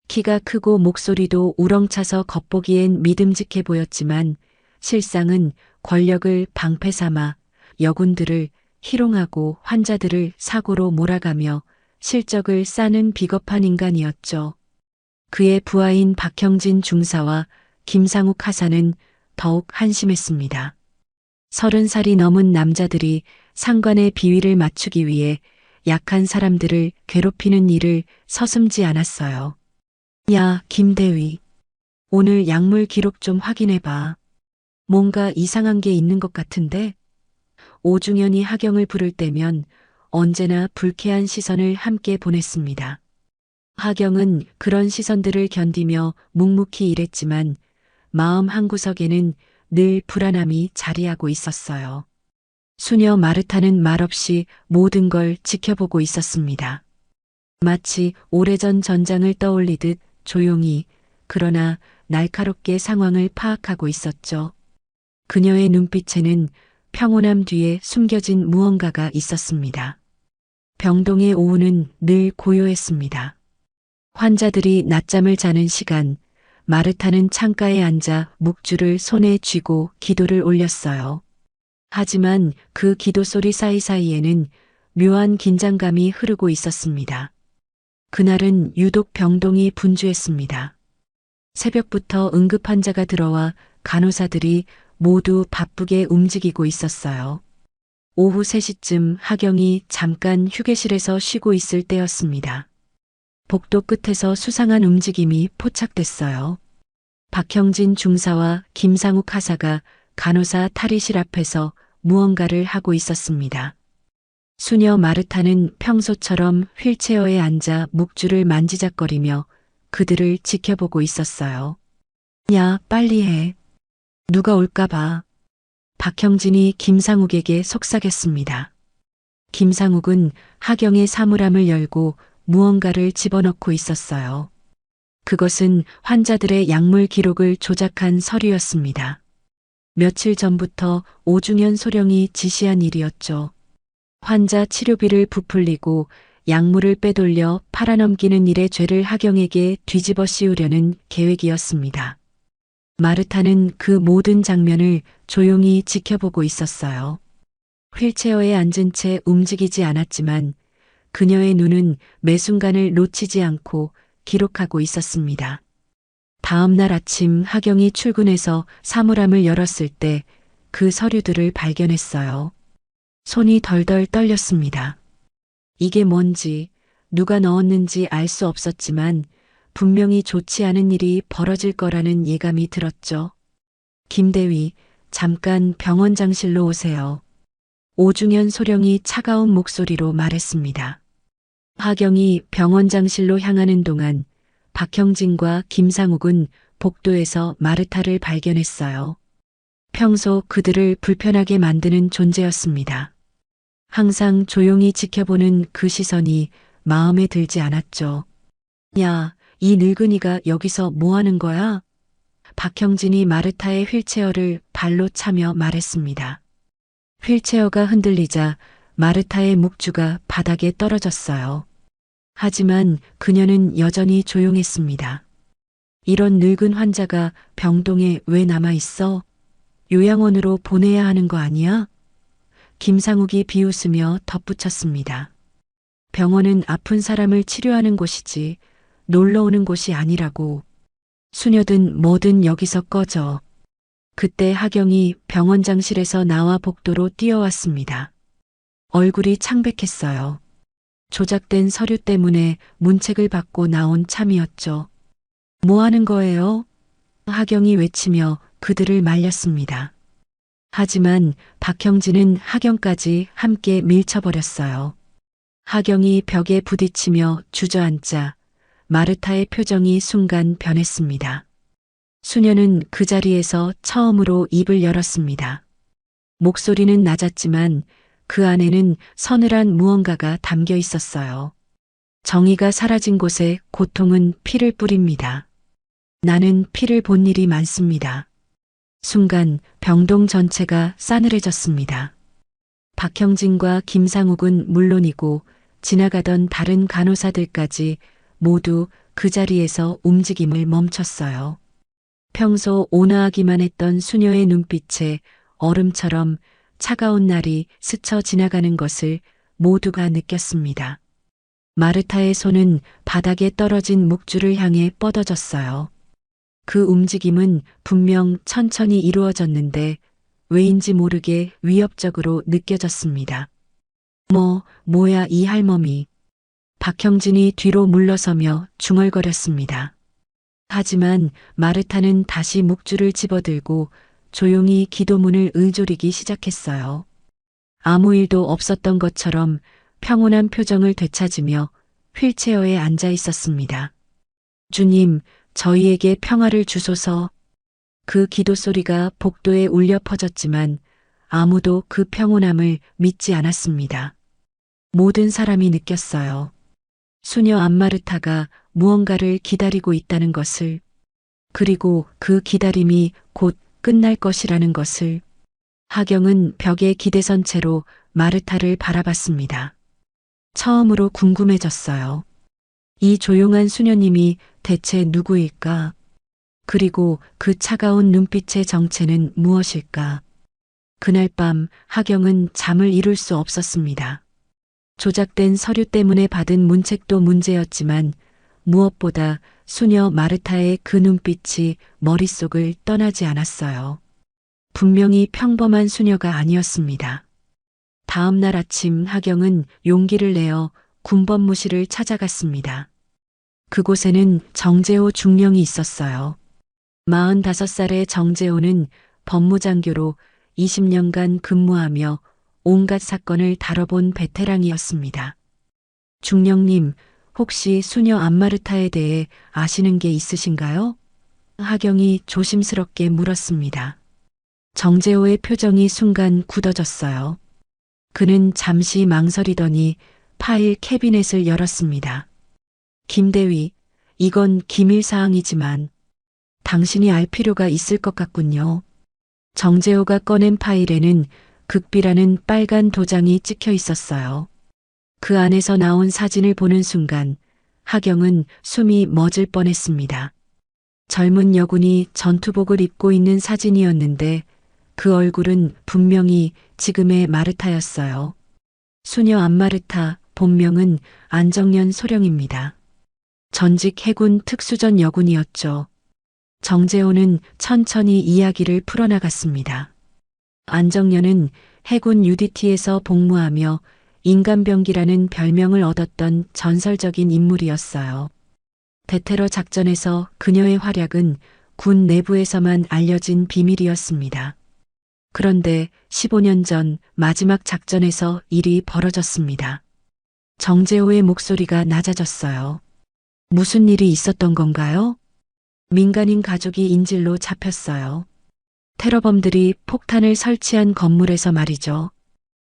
키가 크고 목소리도 우렁차서 겉보기엔 믿음직해 보였지만 실상은 권력을 방패 삼아 여군들을 희롱하고 환자들을 사고로 몰아가며 실적을 싸는 비겁한 인간이었죠. 그의 부하인 박형진 중사와 김상욱 하사는 더욱 한심했습니다. 30살이 넘은 남자들이 상관의 비위를 맞추기 위해 약한 사람들을 괴롭히는 일을 서슴지 않았어요. 야, 김대위. 오늘 약물 기록 좀 확인해봐. 뭔가 이상한 게 있는 것 같은데? 오중현이 하경을 부를 때면 언제나 불쾌한 시선을 함께 보냈습니다. 하경은 그런 시선들을 견디며 묵묵히 일했지만 마음 한구석에는 늘 불안함이 자리하고 있었어요. 수녀 마르타는 말없이 모든 걸 지켜보고 있었습니다. 마치 오래전 전장을 떠올리듯 조용히 그러나 날카롭게 상황을 파악하고 있었죠. 그녀의 눈빛에는 평온함 뒤에 숨겨진 무언가가 있었습니다. 병동의 오후는 늘 고요했습니다. 환자들이 낮잠을 자는 시간, 마르타는 창가에 앉아 묵주를 손에 쥐고 기도를 올렸어요. 하지만 그 기도 소리 사이사이에는 묘한 긴장감이 흐르고 있었습니다. 그날은 유독 병동이 분주했습니다. 새벽부터 응급 환자가 들어와 간호사들이 모두 바쁘게 움직이고 있었어요. 오후 3시쯤 하경이 잠깐 휴게실에서 쉬고 있을 때였습니다. 복도 끝에서 수상한 움직임이 포착됐어요. 박형진 중사와 김상욱 하사가 간호사 탈의실 앞에서 무언가를 하고 있었습니다. 수녀 마르타는 평소처럼 휠체어에 앉아 묵주를 만지작거리며 그들을 지켜보고 있었어요. 야, 빨리 해. 누가 올까봐. 박형진이 김상욱에게 속삭였습니다. 김상욱은 하경의 사물함을 열고 무언가를 집어넣고 있었어요. 그것은 환자들의 약물 기록을 조작한 서류였습니다. 며칠 전부터 오중현 소령이 지시한 일이었죠. 환자 치료비를 부풀리고 약물을 빼돌려 팔아넘기는 일의 죄를 하경에게 뒤집어 씌우려는 계획이었습니다. 마르타는 그 모든 장면을 조용히 지켜보고 있었어요. 휠체어에 앉은 채 움직이지 않았지만 그녀의 눈은 매 순간을 놓치지 않고 기록하고 있었습니다. 다음 날 아침 하경이 출근해서 사물함을 열었을 때 그 서류들을 발견했어요. 손이 덜덜 떨렸습니다. 이게 뭔지, 누가 넣었는지 알 수 없었지만 분명히 좋지 않은 일이 벌어질 거라는 예감이 들었죠. 김대위, 잠깐 병원장실로 오세요. 오중현 소령이 차가운 목소리로 말했습니다. 하경이 병원장실로 향하는 동안 박형진과 김상욱은 복도에서 마르타를 발견했어요. 평소 그들을 불편하게 만드는 존재였습니다. 항상 조용히 지켜보는 그 시선이 마음에 들지 않았죠. 야, 이 늙은이가 여기서 뭐 하는 거야? 박형진이 마르타의 휠체어를 발로 차며 말했습니다. 휠체어가 흔들리자 마르타의 묵주가 바닥에 떨어졌어요. 하지만 그녀는 여전히 조용했습니다. 이런 늙은 환자가 병동에 왜 남아 있어? 요양원으로 보내야 하는 거 아니야? 김상욱이 비웃으며 덧붙였습니다. 병원은 아픈 사람을 치료하는 곳이지 놀러 오는 곳이 아니라고. 수녀든 뭐든 여기서 꺼져. 그때 하경이 병원장실에서 나와 복도로 뛰어왔습니다. 얼굴이 창백했어요. 조작된 서류 때문에 문책을 받고 나온 참이었죠. 뭐 하는 거예요? 하경이 외치며 그들을 말렸습니다. 하지만 박형진은 하경까지 함께 밀쳐버렸어요. 하경이 벽에 부딪히며 주저앉자 마르타의 표정이 순간 변했습니다. 수녀는 그 자리에서 처음으로 입을 열었습니다. 목소리는 낮았지만 그 안에는 서늘한 무언가가 담겨 있었어요. 정의가 사라진 곳에 고통은 피를 뿌립니다. 나는 피를 본 일이 많습니다. 순간 병동 전체가 싸늘해졌습니다. 박형진과 김상욱은 물론이고 지나가던 다른 간호사들까지 모두 그 자리에서 움직임을 멈췄어요. 평소 온화하기만 했던 수녀의 눈빛에 얼음처럼 차가운 날이 스쳐 지나가는 것을 모두가 느꼈습니다. 마르타의 손은 바닥에 떨어진 묵주를 향해 뻗어졌어요. 그 움직임은 분명 천천히 이루어졌는데 왜인지 모르게 위협적으로 느껴졌습니다. 뭐야 이 할멈이. 박형진이 뒤로 물러서며 중얼거렸습니다. 하지만 마르타는 다시 묵주를 집어들고 조용히 기도문을 의조리기 시작했어요. 아무 일도 없었던 것처럼 평온한 표정을 되찾으며 휠체어에 앉아 있었습니다. 주님, 저희에게 평화를 주소서. 그 기도 소리가 복도에 울려 퍼졌지만 아무도 그 평온함을 믿지 않았습니다. 모든 사람이 느꼈어요. 수녀 안마르타가 무언가를 기다리고 있다는 것을, 그리고 그 기다림이 곧 끝날 것이라는 것을. 하경은 벽에 기대선 채로 마르타를 바라봤습니다. 처음으로 궁금해졌어요. 이 조용한 수녀님이 대체 누구일까? 그리고 그 차가운 눈빛의 정체는 무엇일까? 그날 밤 하경은 잠을 이룰 수 없었습니다. 조작된 서류 때문에 받은 문책도 문제였지만 무엇보다 수녀 마르타의 그 눈빛이 머릿속을 떠나지 않았어요. 분명히 평범한 수녀가 아니었습니다. 다음 날 아침 하경은 용기를 내어 군법무실을 찾아갔습니다. 그곳에는 정재호 중령이 있었어요. 45살의 정재호는 법무장교로 20년간 근무하며 온갖 사건을 다뤄본 베테랑이었습니다. 중령님, 혹시 수녀 안마르타에 대해 아시는 게 있으신가요? 하경이 조심스럽게 물었습니다. 정재호의 표정이 순간 굳어졌어요. 그는 잠시 망설이더니 파일 캐비넷을 열었습니다. 김대위, 이건 기밀사항이지만 당신이 알 필요가 있을 것 같군요. 정재호가 꺼낸 파일에는 극비라는 빨간 도장이 찍혀 있었어요. 그 안에서 나온 사진을 보는 순간 하경은 숨이 멎을 뻔했습니다. 젊은 여군이 전투복을 입고 있는 사진이었는데 그 얼굴은 분명히 지금의 마르타였어요. 수녀 안마르타, 본명은 안정년 소령입니다. 전직 해군 특수전 여군이었죠. 정재호는 천천히 이야기를 풀어나갔습니다. 안정년은 해군 UDT에서 복무하며 인간병기라는 별명을 얻었던 전설적인 인물이었어요. 대테러 작전에서 그녀의 활약은 군 내부에서만 알려진 비밀이었습니다. 그런데 15년 전 마지막 작전에서 일이 벌어졌습니다. 정재호의 목소리가 낮아졌어요. 무슨 일이 있었던 건가요? 민간인 가족이 인질로 잡혔어요. 테러범들이 폭탄을 설치한 건물에서 말이죠.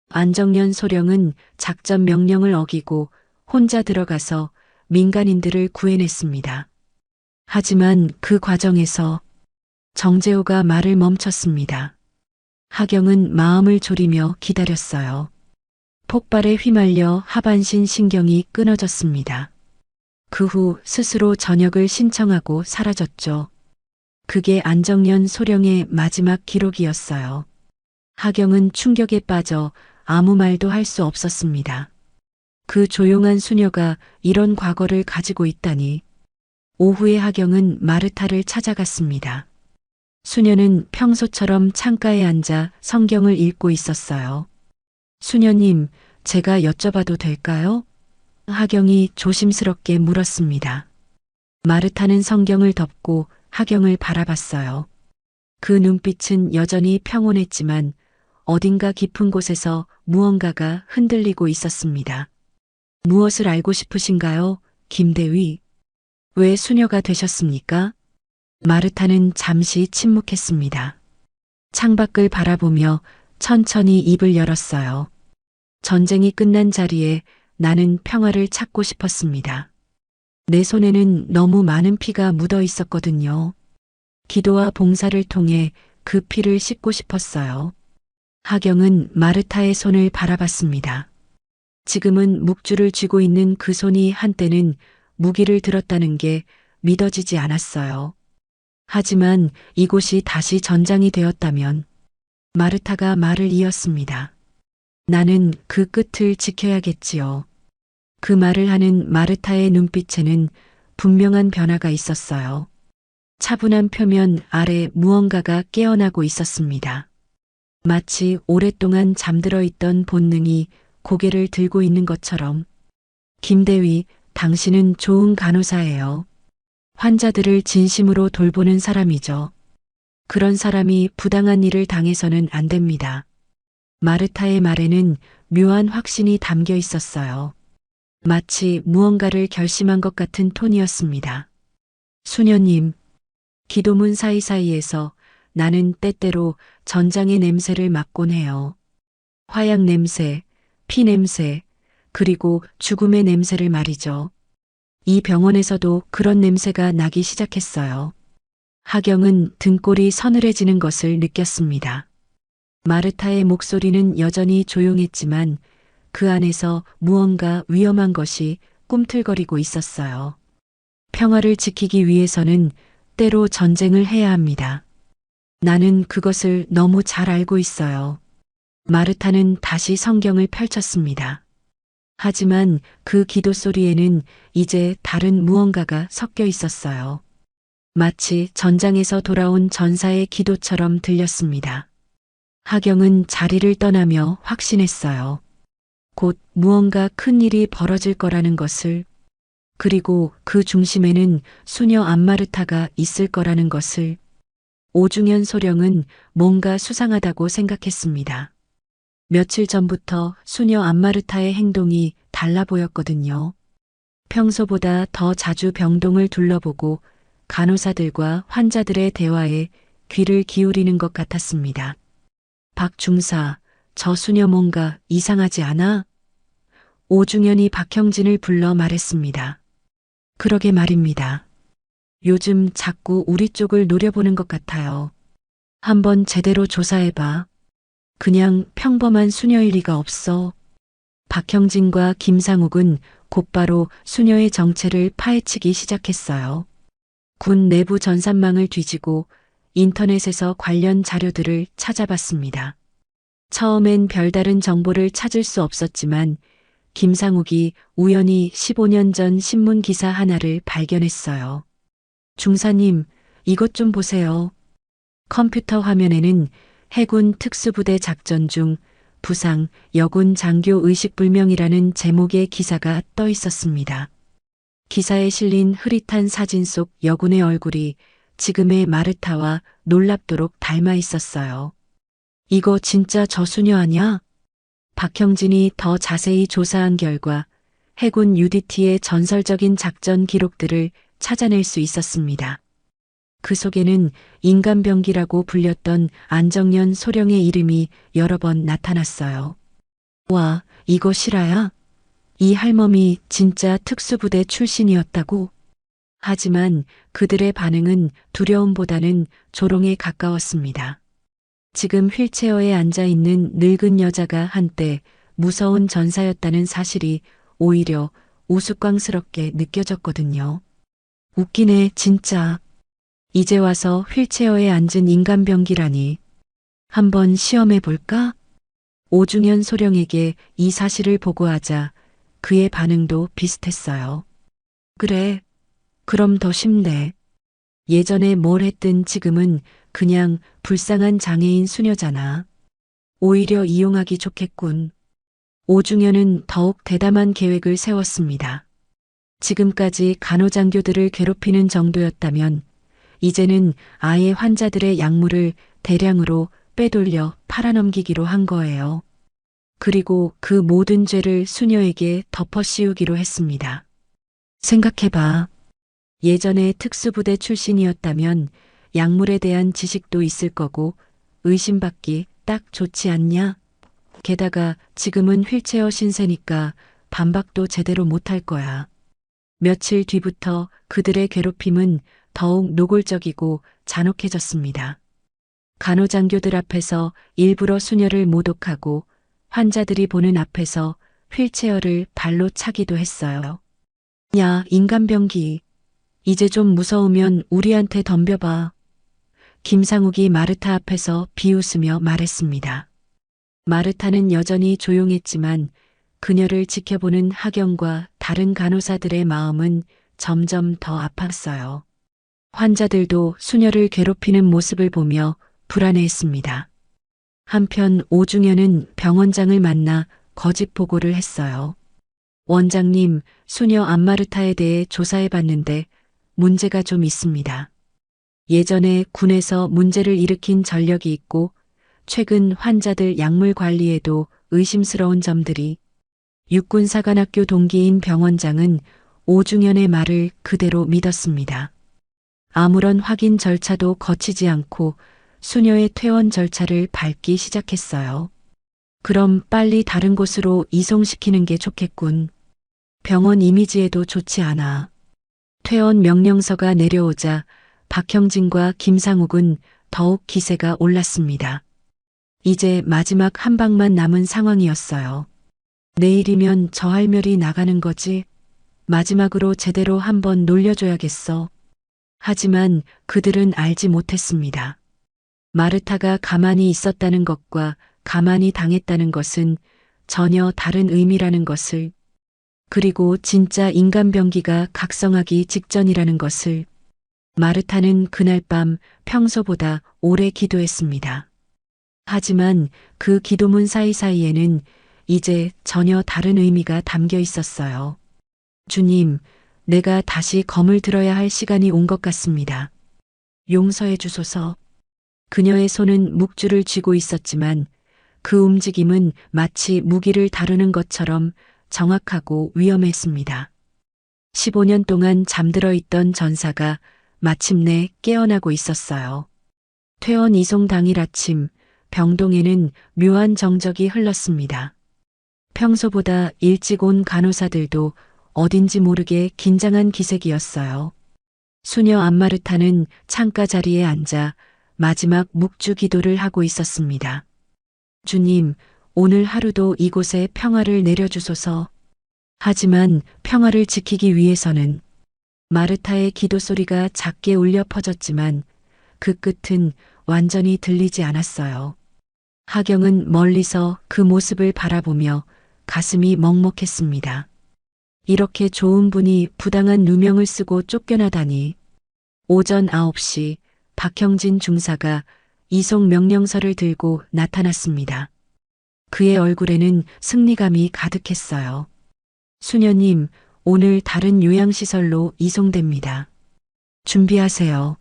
안정년 소령은 작전 명령을 어기고 혼자 들어가서 민간인들을 구해냈습니다. 하지만 그 과정에서 정재호가 말을 멈췄습니다. 하경은 마음을 졸이며 기다렸어요. 폭발에 휘말려 하반신 신경이 끊어졌습니다. 그 후 스스로 전역을 신청하고 사라졌죠. 그게 안정년 소령의 마지막 기록이었어요. 하경은 충격에 빠져 아무 말도 할 수 없었습니다. 그 조용한 수녀가 이런 과거를 가지고 있다니. 오후에 하경은 마르타를 찾아갔습니다. 수녀는 평소처럼 창가에 앉아 성경을 읽고 있었어요. 수녀님, 제가 여쭤봐도 될까요? 하경이 조심스럽게 물었습니다. 마르타는 성경을 덮고 하경을 바라봤어요. 그 눈빛은 여전히 평온했지만 어딘가 깊은 곳에서 무언가가 흔들리고 있었습니다. 무엇을 알고 싶으신가요, 김대위? 왜 수녀가 되셨습니까? 마르타는 잠시 침묵했습니다. 창밖을 바라보며 천천히 입을 열었어요. 전쟁이 끝난 자리에 나는 평화를 찾고 싶었습니다. 내 손에는 너무 많은 피가 묻어 있었거든요. 기도와 봉사를 통해 그 피를 씻고 싶었어요. 하경은 마르타의 손을 바라봤습니다. 지금은 묵주를 쥐고 있는 그 손이 한때는 무기를 들었다는 게 믿어지지 않았어요. 하지만 이곳이 다시 전장이 되었다면 마르타가 말을 이었습니다. 나는 그 끝을 지켜야겠지요. 그 말을 하는 마르타의 눈빛에는 분명한 변화가 있었어요. 차분한 표면 아래 무언가가 깨어나고 있었습니다. 마치 오랫동안 잠들어 있던 본능이 고개를 들고 있는 것처럼. 김대위, 당신은 좋은 간호사예요. 환자들을 진심으로 돌보는 사람이죠. 그런 사람이 부당한 일을 당해서는 안 됩니다. 마르타의 말에는 묘한 확신이 담겨 있었어요. 마치 무언가를 결심한 것 같은 톤이었습니다. 수녀님, 기도문 사이사이에서 나는 때때로 전장의 냄새를 맡곤 해요. 화약 냄새, 피 냄새, 그리고 죽음의 냄새를 말이죠. 이 병원에서도 그런 냄새가 나기 시작했어요. 하경은 등골이 서늘해지는 것을 느꼈습니다. 마르타의 목소리는 여전히 조용했지만 그 안에서 무언가 위험한 것이 꿈틀거리고 있었어요. 평화를 지키기 위해서는 때로 전쟁을 해야 합니다. 나는 그것을 너무 잘 알고 있어요. 마르타는 다시 성경을 펼쳤습니다. 하지만 그 기도 소리에는 이제 다른 무언가가 섞여 있었어요. 마치 전장에서 돌아온 전사의 기도처럼 들렸습니다. 하경은 자리를 떠나며 확신했어요. 곧 무언가 큰 일이 벌어질 거라는 것을, 그리고 그 중심에는 수녀 안마르타가 있을 거라는 것을. 오중현 소령은 뭔가 수상하다고 생각했습니다. 며칠 전부터 수녀 안마르타의 행동이 달라 보였거든요. 평소보다 더 자주 병동을 둘러보고 간호사들과 환자들의 대화에 귀를 기울이는 것 같았습니다. 박 중사, 저 수녀 뭔가 이상하지 않아? 오중현이 박형진을 불러 말했습니다. 그러게 말입니다. 요즘 자꾸 우리 쪽을 노려보는 것 같아요. 한번 제대로 조사해봐. 그냥 평범한 수녀일 리가 없어. 박형진과 김상욱은 곧바로 수녀의 정체를 파헤치기 시작했어요. 군 내부 전산망을 뒤지고 인터넷에서 관련 자료들을 찾아봤습니다. 처음엔 별다른 정보를 찾을 수 없었지만 김상욱이 우연히 15년 전 신문 기사 하나를 발견했어요. 중사님, 이것 좀 보세요. 컴퓨터 화면에는 해군 특수부대 작전 중 부상, 여군 장교 의식불명이라는 제목의 기사가 떠 있었습니다. 기사에 실린 흐릿한 사진 속 여군의 얼굴이 지금의 마르타와 놀랍도록 닮아 있었어요. 이거 진짜 저 수녀 아냐? 박형진이 더 자세히 조사한 결과 해군 UDT의 전설적인 작전 기록들을 찾아낼 수 있었습니다. 그 속에는 인간병기라고 불렸던 안정년 소령의 이름이 여러 번 나타났어요. 와, 이거 실화야? 이 할멈이 진짜 특수부대 출신이었다고? 하지만 그들의 반응은 두려움보다는 조롱에 가까웠습니다. 지금 휠체어에 앉아있는 늙은 여자가 한때 무서운 전사였다는 사실이 오히려 우스꽝스럽게 느껴졌거든요. 웃기네, 진짜. 이제 와서 휠체어에 앉은 인간병기라니. 한번 시험해 볼까? 오중현 소령에게 이 사실을 보고하자 그의 반응도 비슷했어요. 그래, 그럼 더 쉽네. 예전에 뭘 했든 지금은 그냥 불쌍한 장애인 수녀잖아. 오히려 이용하기 좋겠군. 오중현은 더욱 대담한 계획을 세웠습니다. 지금까지 간호장교들을 괴롭히는 정도였다면 이제는 아예 환자들의 약물을 대량으로 빼돌려 팔아넘기기로 한 거예요. 그리고 그 모든 죄를 수녀에게 덮어씌우기로 했습니다. 생각해봐. 예전에 특수부대 출신이었다면 약물에 대한 지식도 있을 거고 의심받기 딱 좋지 않냐? 게다가 지금은 휠체어 신세니까 반박도 제대로 못할 거야. 며칠 뒤부터 그들의 괴롭힘은 더욱 노골적이고 잔혹해졌습니다. 간호장교들 앞에서 일부러 수녀를 모독하고 환자들이 보는 앞에서 휠체어를 발로 차기도 했어요. 야, 인간병기. 이제 좀 무서우면 우리한테 덤벼봐. 김상욱이 마르타 앞에서 비웃으며 말했습니다. 마르타는 여전히 조용했지만 그녀를 지켜보는 하경과 다른 간호사들의 마음은 점점 더 아팠어요. 환자들도 수녀를 괴롭히는 모습을 보며 불안해했습니다. 한편 오중현은 병원장을 만나 거짓 보고를 했어요. 원장님, 수녀 안마르타에 대해 조사해봤는데 문제가 좀 있습니다. 예전에 군에서 문제를 일으킨 전력이 있고 최근 환자들 약물 관리에도 의심스러운 점들이. 육군사관학교 동기인 병원장은 오중현의 말을 그대로 믿었습니다. 아무런 확인 절차도 거치지 않고 수녀의 퇴원 절차를 밟기 시작했어요. 그럼 빨리 다른 곳으로 이송시키는 게 좋겠군. 병원 이미지에도 좋지 않아. 퇴원 명령서가 내려오자 박형진과 김상욱은 더욱 기세가 올랐습니다. 이제 마지막 한 방만 남은 상황이었어요. 내일이면 저 할멸이 나가는 거지. 마지막으로 제대로 한번 놀려줘야겠어. 하지만 그들은 알지 못했습니다. 마르타가 가만히 있었다는 것과 가만히 당했다는 것은 전혀 다른 의미라는 것을, 그리고 진짜 인간병기가 각성하기 직전이라는 것을. 마르타는 그날 밤 평소보다 오래 기도했습니다. 하지만 그 기도문 사이사이에는 이제 전혀 다른 의미가 담겨 있었어요. 주님, 내가 다시 검을 들어야 할 시간이 온 것 같습니다. 용서해 주소서. 그녀의 손은 묵주를 쥐고 있었지만 그 움직임은 마치 무기를 다루는 것처럼 정확하고 위험했습니다. 15년 동안 잠들어 있던 전사가 마침내 깨어나고 있었어요. 퇴원 이송 당일 아침, 병동에는 묘한 정적이 흘렀습니다. 평소보다 일찍 온 간호사들도 어딘지 모르게 긴장한 기색이었어요. 수녀 안마르타는 창가 자리에 앉아 마지막 묵주 기도를 하고 있었습니다. 주님, 오늘 하루도 이곳에 평화를 내려주소서. 하지만 평화를 지키기 위해서는. 마르타의 기도 소리가 작게 울려 퍼졌지만 그 끝은 완전히 들리지 않았어요. 하경은 멀리서 그 모습을 바라보며 가슴이 먹먹했습니다. 이렇게 좋은 분이 부당한 누명을 쓰고 쫓겨나다니. 오전 9시 박형진 중사가 이송 명령서를 들고 나타났습니다. 그의 얼굴에는 승리감이 가득했어요. 수녀님, 오늘 다른 요양시설로 이송됩니다. 준비하세요.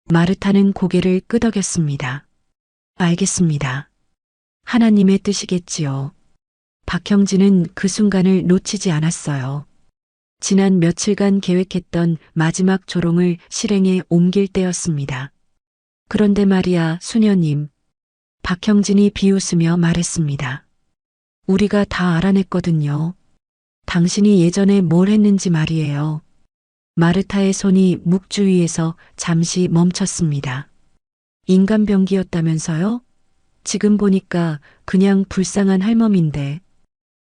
마르타는 고개를 끄덕였습니다. 알겠습니다. 하나님의 뜻이겠지요. 박형진은 그 순간을 놓치지 않았어요. 지난 며칠간 계획했던 마지막 조롱을 실행에 옮길 때였습니다. 그런데 말이야, 수녀님. 박형진이 비웃으며 말했습니다. 우리가 다 알아냈거든요. 당신이 예전에 뭘 했는지 말이에요. 마르타의 손이 묵주 위에서 잠시 멈췄습니다. 인간병기였다면서요? 지금 보니까 그냥 불쌍한 할멈인데.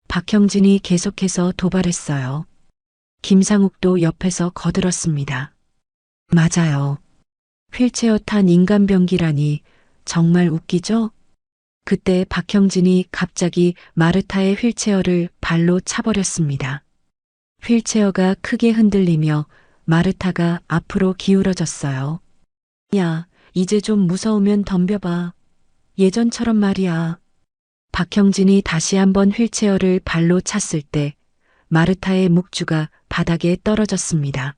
박형진이 계속해서 도발했어요. 김상욱도 옆에서 거들었습니다. 맞아요. 휠체어 탄 인간병기라니 정말 웃기죠? 그때 박형진이 갑자기 마르타의 휠체어를 발로 차버렸습니다. 휠체어가 크게 흔들리며 마르타가 앞으로 기울어졌어요. 야, 이제 좀 무서우면 덤벼봐. 예전처럼 말이야. 박형진이 다시 한번 휠체어를 발로 찼을 때 마르타의 묵주가 바닥에 떨어졌습니다.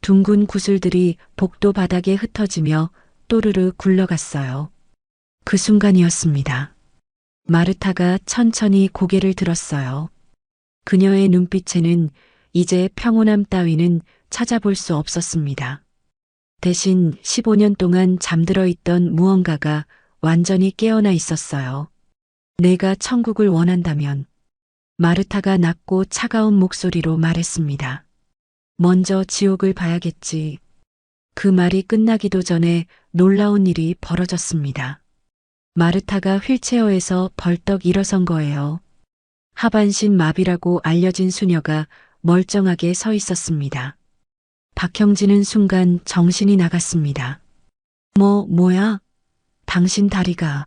둥근 구슬들이 복도 바닥에 흩어지며 또르르 굴러갔어요. 그 순간이었습니다. 마르타가 천천히 고개를 들었어요. 그녀의 눈빛에는 이제 평온함 따위는 찾아볼 수 없었습니다. 대신 15년 동안 잠들어 있던 무언가가 완전히 깨어나 있었어요. 내가 천국을 원한다면 마르타가 낮고 차가운 목소리로 말했습니다. 먼저 지옥을 봐야겠지. 그 말이 끝나기도 전에 놀라운 일이 벌어졌습니다. 마르타가 휠체어에서 벌떡 일어선 거예요. 하반신 마비라고 알려진 수녀가 멀쩡하게 서 있었습니다. 박형진은 순간 정신이 나갔습니다. 뭐야? 당신 다리가.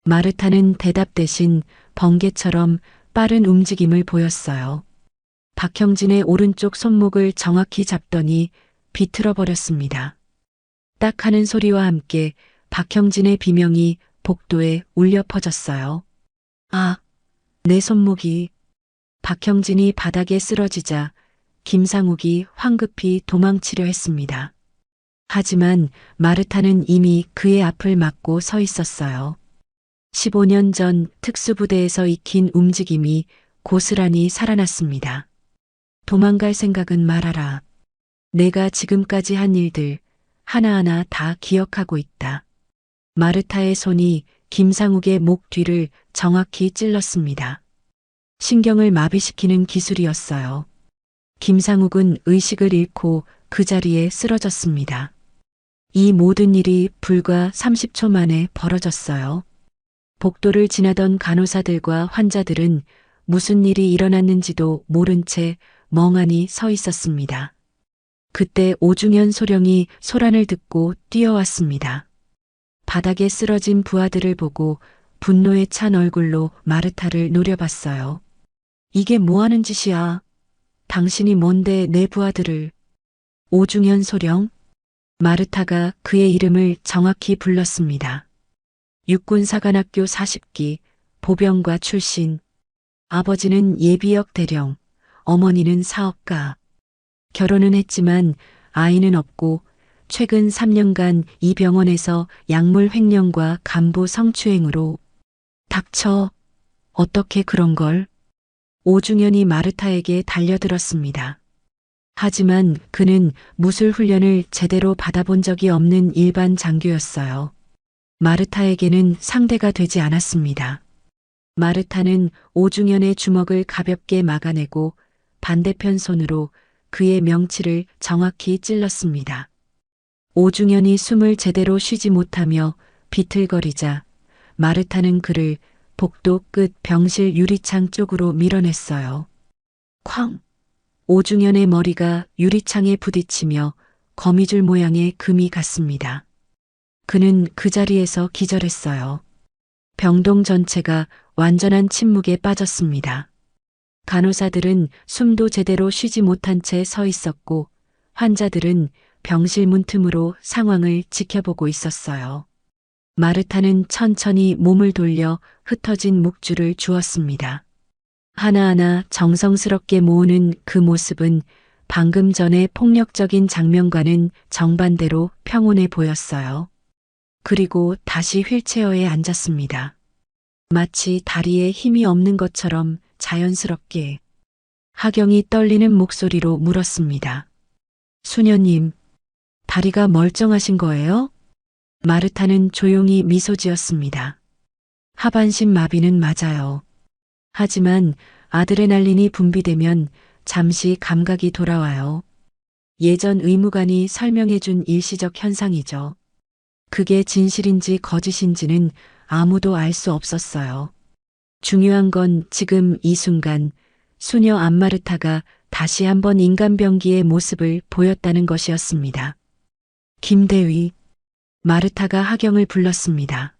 마르타는 대답 대신 번개처럼 빠른 움직임을 보였어요. 박형진의 오른쪽 손목을 정확히 잡더니 비틀어 버렸습니다. 딱 하는 소리와 함께 박형진의 비명이 복도에 울려 퍼졌어요. 아, 내 손목이. 박형진이 바닥에 쓰러지자 김상욱이 황급히 도망치려 했습니다. 하지만 마르타는 이미 그의 앞을 막고 서 있었어요. 15년 전 특수부대에서 익힌 움직임이 고스란히 살아났습니다. 도망갈 생각은 말아라. 내가 지금까지 한 일들 하나하나 다 기억하고 있다. 마르타의 손이 김상욱의 목 뒤를 정확히 찔렀습니다. 신경을 마비시키는 기술이었어요. 김상욱은 의식을 잃고 그 자리에 쓰러졌습니다. 이 모든 일이 불과 30초 만에 벌어졌어요. 복도를 지나던 간호사들과 환자들은 무슨 일이 일어났는지도 모른 채 멍하니 서 있었습니다. 그때 오중현 소령이 소란을 듣고 뛰어왔습니다. 바닥에 쓰러진 부하들을 보고 분노에 찬 얼굴로 마르타를 노려봤어요. 이게 뭐 하는 짓이야? 당신이 뭔데 내 부하들을. 오중현 소령? 마르타가 그의 이름을 정확히 불렀습니다. 육군사관학교 40기, 보병과 출신. 아버지는 예비역 대령, 어머니는 사업가. 결혼은 했지만 아이는 없고 최근 3년간 이 병원에서 약물 횡령과 간부 성추행으로. 닥쳐. 어떻게 그런 걸? 오중현이 마르타에게 달려들었습니다. 하지만 그는 무술 훈련을 제대로 받아본 적이 없는 일반 장교였어요. 마르타에게는 상대가 되지 않았습니다. 마르타는 오중현의 주먹을 가볍게 막아내고 반대편 손으로 그의 명치를 정확히 찔렀습니다. 오중현이 숨을 제대로 쉬지 못하며 비틀거리자 마르타는 그를 복도 끝 병실 유리창 쪽으로 밀어냈어요. 쾅! 오중현의 머리가 유리창에 부딪히며 거미줄 모양의 금이 갔습니다. 그는 그 자리에서 기절했어요. 병동 전체가 완전한 침묵에 빠졌습니다. 간호사들은 숨도 제대로 쉬지 못한 채 서 있었고 환자들은 병실 문틈으로 상황을 지켜보고 있었어요. 마르타는 천천히 몸을 돌려 흩어진 묵주를 주었습니다. 하나하나 정성스럽게 모으는 그 모습은 방금 전의 폭력적인 장면과는 정반대로 평온해 보였어요. 그리고 다시 휠체어에 앉았습니다. 마치 다리에 힘이 없는 것처럼 자연스럽게. 하경이 떨리는 목소리로 물었습니다. 수녀님, 다리가 멀쩡하신 거예요? 마르타는 조용히 미소 지었습니다. 하반신 마비는 맞아요. 하지만 아드레날린이 분비되면 잠시 감각이 돌아와요. 예전 의무관이 설명해준 일시적 현상이죠. 그게 진실인지 거짓인지는 아무도 알 수 없었어요. 중요한 건 지금 이 순간 수녀 안마르타가 다시 한번 인간병기의 모습을 보였다는 것이었습니다. 김대위, 마르타가 하경을 불렀습니다.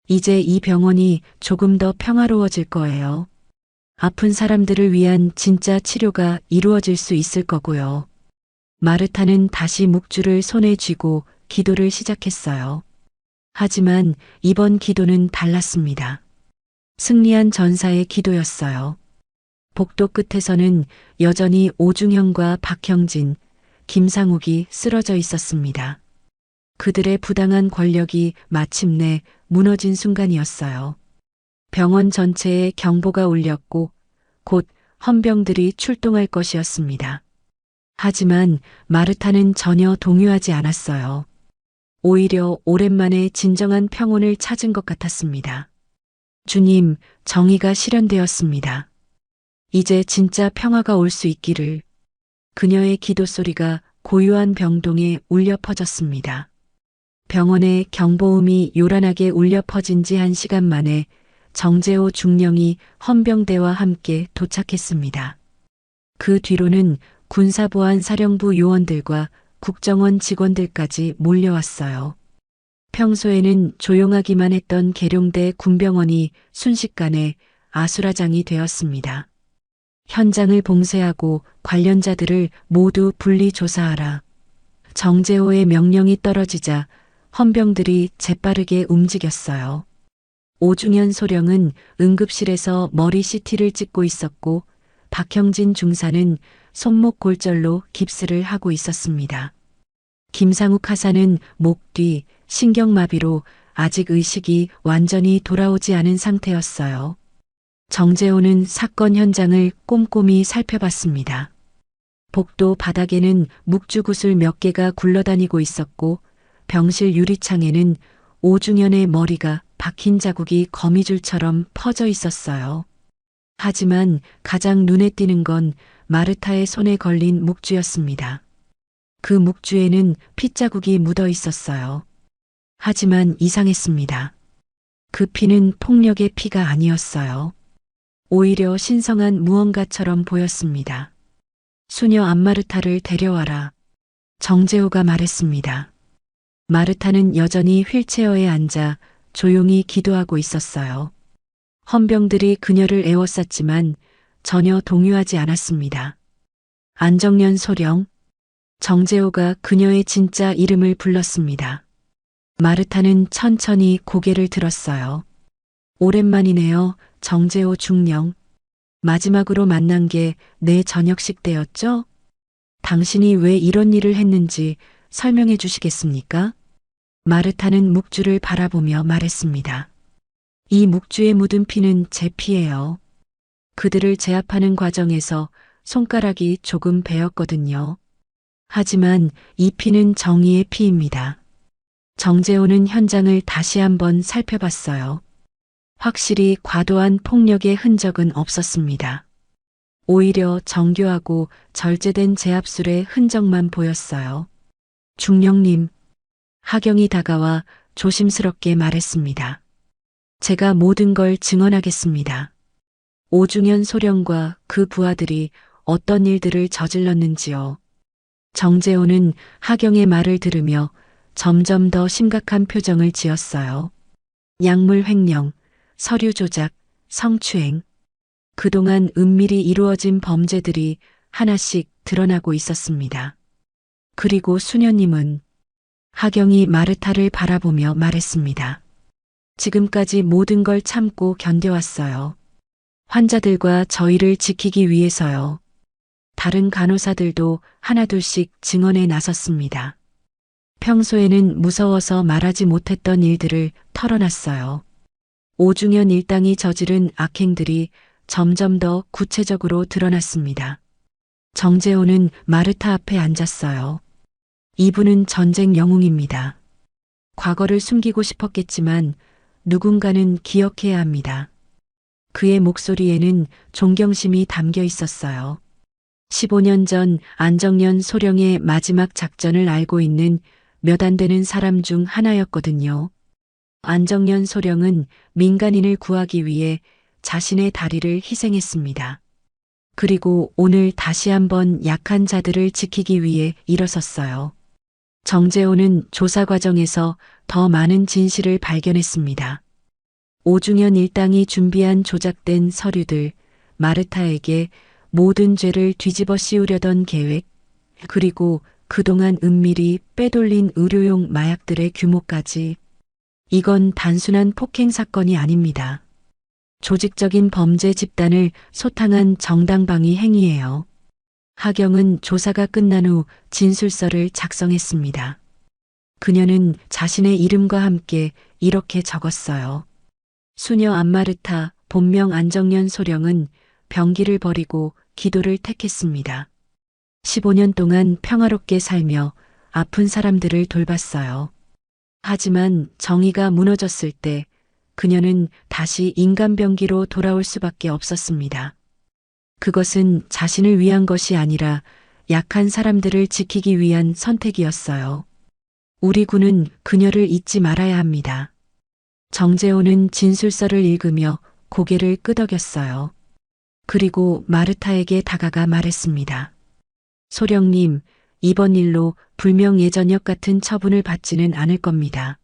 이제 이 병원이 조금 더 평화로워질 거예요. 아픈 사람들을 위한 진짜 치료가 이루어질 수 있을 거고요. 마르타는 다시 묵주를 손에 쥐고 기도를 시작했어요. 하지만 이번 기도는 달랐습니다. 승리한 전사의 기도였어요. 복도 끝에서는 여전히 오중현과 박형진, 김상욱이 쓰러져 있었습니다. 그들의 부당한 권력이 마침내 무너진 순간이었어요. 병원 전체에 경보가 울렸고 곧 헌병들이 출동할 것이었습니다. 하지만 마르타는 전혀 동요하지 않았어요. 오히려 오랜만에 진정한 평온을 찾은 것 같았습니다. 주님, 정의가 실현되었습니다. 이제 진짜 평화가 올 수 있기를. 그녀의 기도 소리가 고요한 병동에 울려 퍼졌습니다. 병원의 경보음이 요란하게 울려 퍼진 지 1시간 만에 정재호 중령이 헌병대와 함께 도착했습니다. 그 뒤로는 군사보안사령부 요원들과 국정원 직원들까지 몰려왔어요. 평소에는 조용하기만 했던 계룡대 군병원이 순식간에 아수라장이 되었습니다. 현장을 봉쇄하고 관련자들을 모두 분리조사하라. 정재호의 명령이 떨어지자 헌병들이 재빠르게 움직였어요. 오중현 소령은 응급실에서 머리 CT를 찍고 있었고 박형진 중사는 손목 골절로 깁스를 하고 있었습니다. 김상욱 하사는 목 뒤 신경마비로 아직 의식이 완전히 돌아오지 않은 상태였어요. 정재호는 사건 현장을 꼼꼼히 살펴봤습니다. 복도 바닥에는 묵주구슬 몇 개가 굴러다니고 있었고 병실 유리창에는 오중현의 머리가 박힌 자국이 거미줄처럼 퍼져 있었어요. 하지만 가장 눈에 띄는 건 마르타의 손에 걸린 묵주였습니다. 그 묵주에는 핏자국이 묻어 있었어요. 하지만 이상했습니다. 그 피는 폭력의 피가 아니었어요. 오히려 신성한 무언가처럼 보였습니다. 수녀 안마르타를 데려와라. 정재호가 말했습니다. 마르타는 여전히 휠체어에 앉아 조용히 기도하고 있었어요. 헌병들이 그녀를 에워쌌지만 전혀 동요하지 않았습니다. 안정년 소령, 정재호가 그녀의 진짜 이름을 불렀습니다. 마르타는 천천히 고개를 들었어요. 오랜만이네요, 정재호 중령. 마지막으로 만난 게 내 저녁식 때였죠? 당신이 왜 이런 일을 했는지 설명해 주시겠습니까? 마르타는 묵주를 바라보며 말했습니다. 이 묵주에 묻은 피는 제 피예요. 그들을 제압하는 과정에서 손가락이 조금 베었거든요. 하지만 이 피는 정의의 피입니다. 정재호는 현장을 다시 한번 살펴봤어요. 확실히 과도한 폭력의 흔적은 없었습니다. 오히려 정교하고 절제된 제압술의 흔적만 보였어요. 중령님, 하경이 다가와 조심스럽게 말했습니다. 제가 모든 걸 증언하겠습니다. 오중현 소령과 그 부하들이 어떤 일들을 저질렀는지요. 정재호는 하경의 말을 들으며 점점 더 심각한 표정을 지었어요. 약물 횡령, 서류 조작, 성추행. 그동안 은밀히 이루어진 범죄들이 하나씩 드러나고 있었습니다. 그리고 수녀님은 하경이 마르타를 바라보며 말했습니다. 지금까지 모든 걸 참고 견뎌왔어요. 환자들과 저희를 지키기 위해서요. 다른 간호사들도 하나둘씩 증언에 나섰습니다. 평소에는 무서워서 말하지 못했던 일들을 털어놨어요. 오중현 일당이 저지른 악행들이 점점 더 구체적으로 드러났습니다. 정재호는 마르타 앞에 앉았어요. 이분은 전쟁 영웅입니다. 과거를 숨기고 싶었겠지만 누군가는 기억해야 합니다. 그의 목소리에는 존경심이 담겨 있었어요. 15년 전 안정년 소령의 마지막 작전을 알고 있는 몇 안 되는 사람 중 하나였거든요. 안정년 소령은 민간인을 구하기 위해 자신의 다리를 희생했습니다. 그리고 오늘 다시 한번 약한 자들을 지키기 위해 일어섰어요. 정재호는 조사 과정에서 더 많은 진실을 발견했습니다. 오중현 일당이 준비한 조작된 서류들, 마르타에게 모든 죄를 뒤집어 씌우려던 계획, 그리고 그동안 은밀히 빼돌린 의료용 마약들의 규모까지. 이건 단순한 폭행 사건이 아닙니다. 조직적인 범죄 집단을 소탕한 정당방위 행위예요. 하경은 조사가 끝난 후 진술서를 작성했습니다. 그녀는 자신의 이름과 함께 이렇게 적었어요. 수녀 안마르타, 본명 안정년 소령은 병기를 버리고 기도를 택했습니다. 15년 동안 평화롭게 살며 아픈 사람들을 돌봤어요. 하지만 정의가 무너졌을 때 그녀는 다시 인간병기로 돌아올 수밖에 없었습니다. 그것은 자신을 위한 것이 아니라 약한 사람들을 지키기 위한 선택이었어요. 우리 군은 그녀를 잊지 말아야 합니다. 정재호는 진술서를 읽으며 고개를 끄덕였어요. 그리고 마르타에게 다가가 말했습니다. 소령님, 이번 일로 불명 예전역 같은 처분을 받지는 않을 겁니다.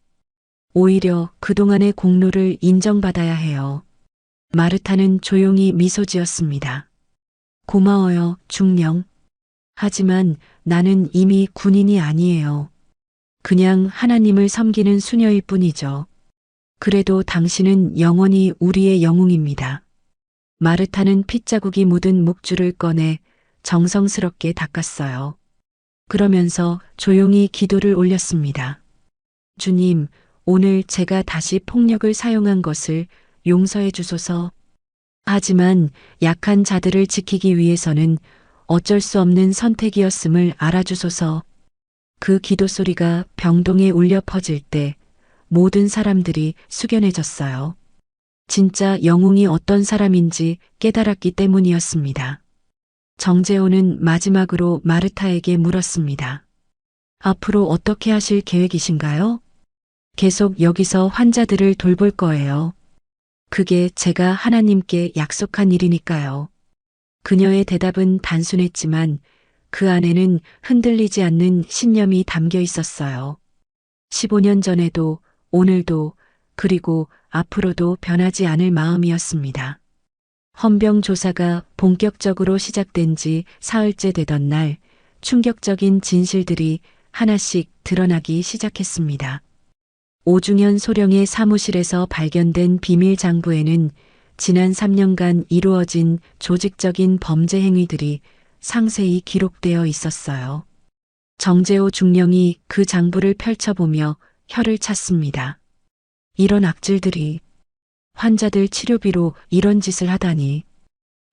오히려 그동안의 공로를 인정받아야 해요. 마르타는 조용히 미소 지었습니다. 고마워요, 중령. 하지만 나는 이미 군인이 아니에요. 그냥 하나님을 섬기는 수녀일 뿐이죠. 그래도 당신은 영원히 우리의 영웅입니다. 마르타는 핏자국이 묻은 묵주를 꺼내 정성스럽게 닦았어요. 그러면서 조용히 기도를 올렸습니다. 주님, 오늘 제가 다시 폭력을 사용한 것을 용서해 주소서. 하지만 약한 자들을 지키기 위해서는 어쩔 수 없는 선택이었음을 알아주소서. 그 기도 소리가 병동에 울려 퍼질 때 모든 사람들이 숙연해졌어요. 진짜 영웅이 어떤 사람인지 깨달았기 때문이었습니다. 정재호는 마지막으로 마르타에게 물었습니다. 앞으로 어떻게 하실 계획이신가요? 계속 여기서 환자들을 돌볼 거예요. 그게 제가 하나님께 약속한 일이니까요. 그녀의 대답은 단순했지만 그 안에는 흔들리지 않는 신념이 담겨 있었어요. 15년 전에도 오늘도 그리고 앞으로도 변하지 않을 마음이었습니다. 헌병 조사가 본격적으로 시작된 지 사흘째 되던 날 충격적인 진실들이 하나씩 드러나기 시작했습니다. 오중현 소령의 사무실에서 발견된 비밀 장부에는 지난 3년간 이루어진 조직적인 범죄 행위들이 상세히 기록되어 있었어요. 정재호 중령이 그 장부를 펼쳐보며 혀를 찼습니다. 이런 악질들이 환자들 치료비로 이런 짓을 하다니.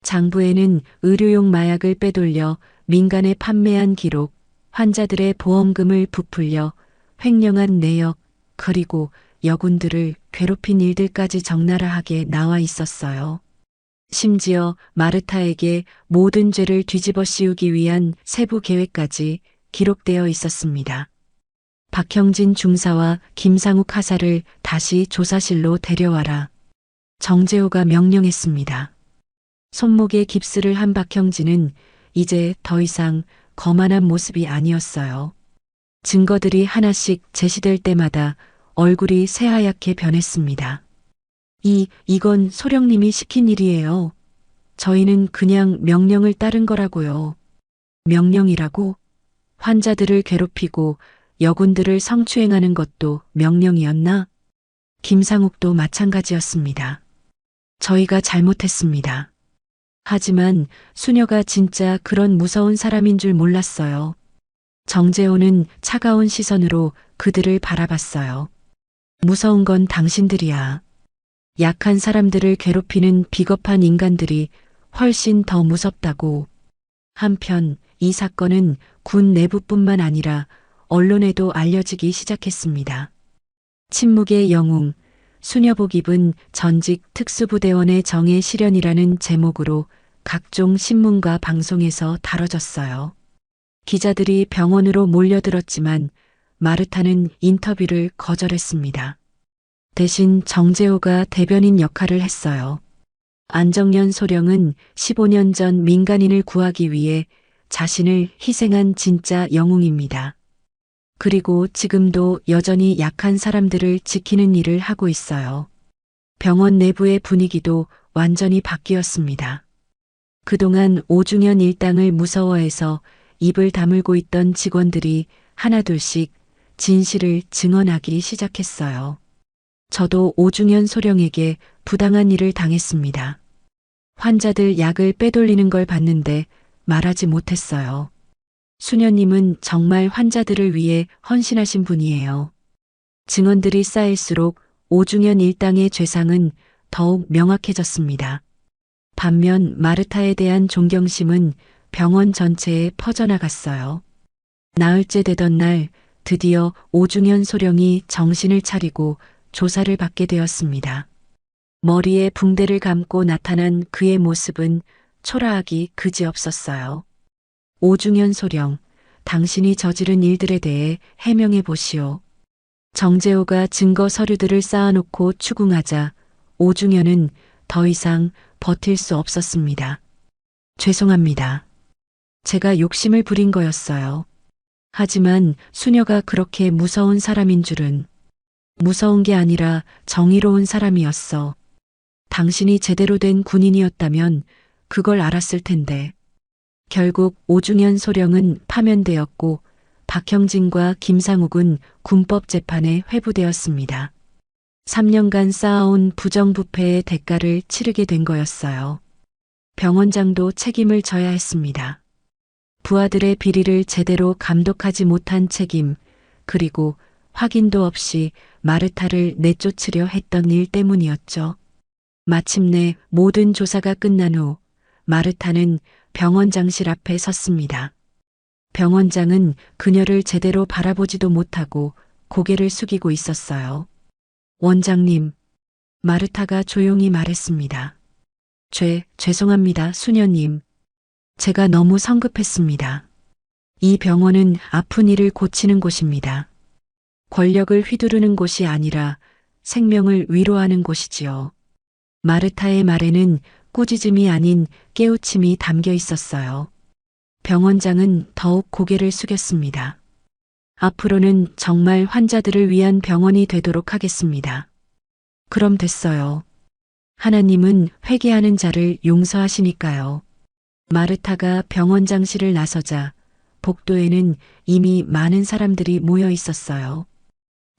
장부에는 의료용 마약을 빼돌려 민간에 판매한 기록, 환자들의 보험금을 부풀려 횡령한 내역, 그리고 여군들을 괴롭힌 일들까지 적나라하게 나와 있었어요. 심지어 마르타에게 모든 죄를 뒤집어 씌우기 위한 세부 계획까지 기록되어 있었습니다. 박형진 중사와 김상욱 하사를 다시 조사실로 데려와라. 정재호가 명령했습니다. 손목에 깁스를 한 박형진은 이제 더 이상 거만한 모습이 아니었어요. 증거들이 하나씩 제시될 때마다 얼굴이 새하얗게 변했습니다. 이건 소령님이 시킨 일이에요. 저희는 그냥 명령을 따른 거라고요. 명령이라고? 환자들을 괴롭히고 여군들을 성추행하는 것도 명령이었나? 김상욱도 마찬가지였습니다. 저희가 잘못했습니다. 하지만 수녀가 진짜 그런 무서운 사람인 줄 몰랐어요. 정재호는 차가운 시선으로 그들을 바라봤어요. 무서운 건 당신들이야. 약한 사람들을 괴롭히는 비겁한 인간들이 훨씬 더 무섭다고. 한편 이 사건은 군 내부뿐만 아니라 언론에도 알려지기 시작했습니다. 침묵의 영웅, 수녀복 입은 전직 특수부대원의 정의 실현이라는 제목으로 각종 신문과 방송에서 다뤄졌어요. 기자들이 병원으로 몰려들었지만 마르타는 인터뷰를 거절했습니다. 대신 정재호가 대변인 역할을 했어요. 안정년 소령은 15년 전 민간인을 구하기 위해 자신을 희생한 진짜 영웅입니다. 그리고 지금도 여전히 약한 사람들을 지키는 일을 하고 있어요. 병원 내부의 분위기도 완전히 바뀌었습니다. 그동안 오중현 일당을 무서워해서 입을 다물고 있던 직원들이 하나둘씩 진실을 증언하기 시작했어요. 저도 오중현 소령에게 부당한 일을 당했습니다. 환자들 약을 빼돌리는 걸 봤는데 말하지 못했어요. 수녀님은 정말 환자들을 위해 헌신하신 분이에요. 증언들이 쌓일수록 오중현 일당의 죄상은 더욱 명확해졌습니다. 반면 마르타에 대한 존경심은 병원 전체에 퍼져나갔어요. 나흘째 되던 날 드디어 오중현 소령이 정신을 차리고 조사를 받게 되었습니다. 머리에 붕대를 감고 나타난 그의 모습은 초라하기 그지없었어요. 오중현 소령, 당신이 저지른 일들에 대해 해명해 보시오. 정재호가 증거 서류들을 쌓아놓고 추궁하자 오중현은 더 이상 버틸 수 없었습니다. 죄송합니다. 제가 욕심을 부린 거였어요. 하지만 수녀가 그렇게 무서운 사람인 줄은. 무서운 게 아니라 정의로운 사람이었어. 당신이 제대로 된 군인이었다면 그걸 알았을 텐데. 결국 오중현 소령은 파면되었고 박형진과 김상욱은 군법재판에 회부되었습니다. 3년간 쌓아온 부정부패의 대가를 치르게 된 거였어요. 병원장도 책임을 져야 했습니다. 부하들의 비리를 제대로 감독하지 못한 책임, 그리고 확인도 없이 마르타를 내쫓으려 했던 일 때문이었죠. 마침내 모든 조사가 끝난 후 마르타는 병원장실 앞에 섰습니다. 병원장은 그녀를 제대로 바라보지도 못하고 고개를 숙이고 있었어요. 원장님, 마르타가 조용히 말했습니다. 죄송합니다, 수녀님. 제가 너무 성급했습니다. 이 병원은 아픈 이를 고치는 곳입니다. 권력을 휘두르는 곳이 아니라 생명을 위로하는 곳이지요. 마르타의 말에는 꾸짖음이 아닌 깨우침이 담겨 있었어요. 병원장은 더욱 고개를 숙였습니다. 앞으로는 정말 환자들을 위한 병원이 되도록 하겠습니다. 그럼 됐어요. 하나님은 회개하는 자를 용서하시니까요. 마르타가 병원장실을 나서자 복도에는 이미 많은 사람들이 모여 있었어요.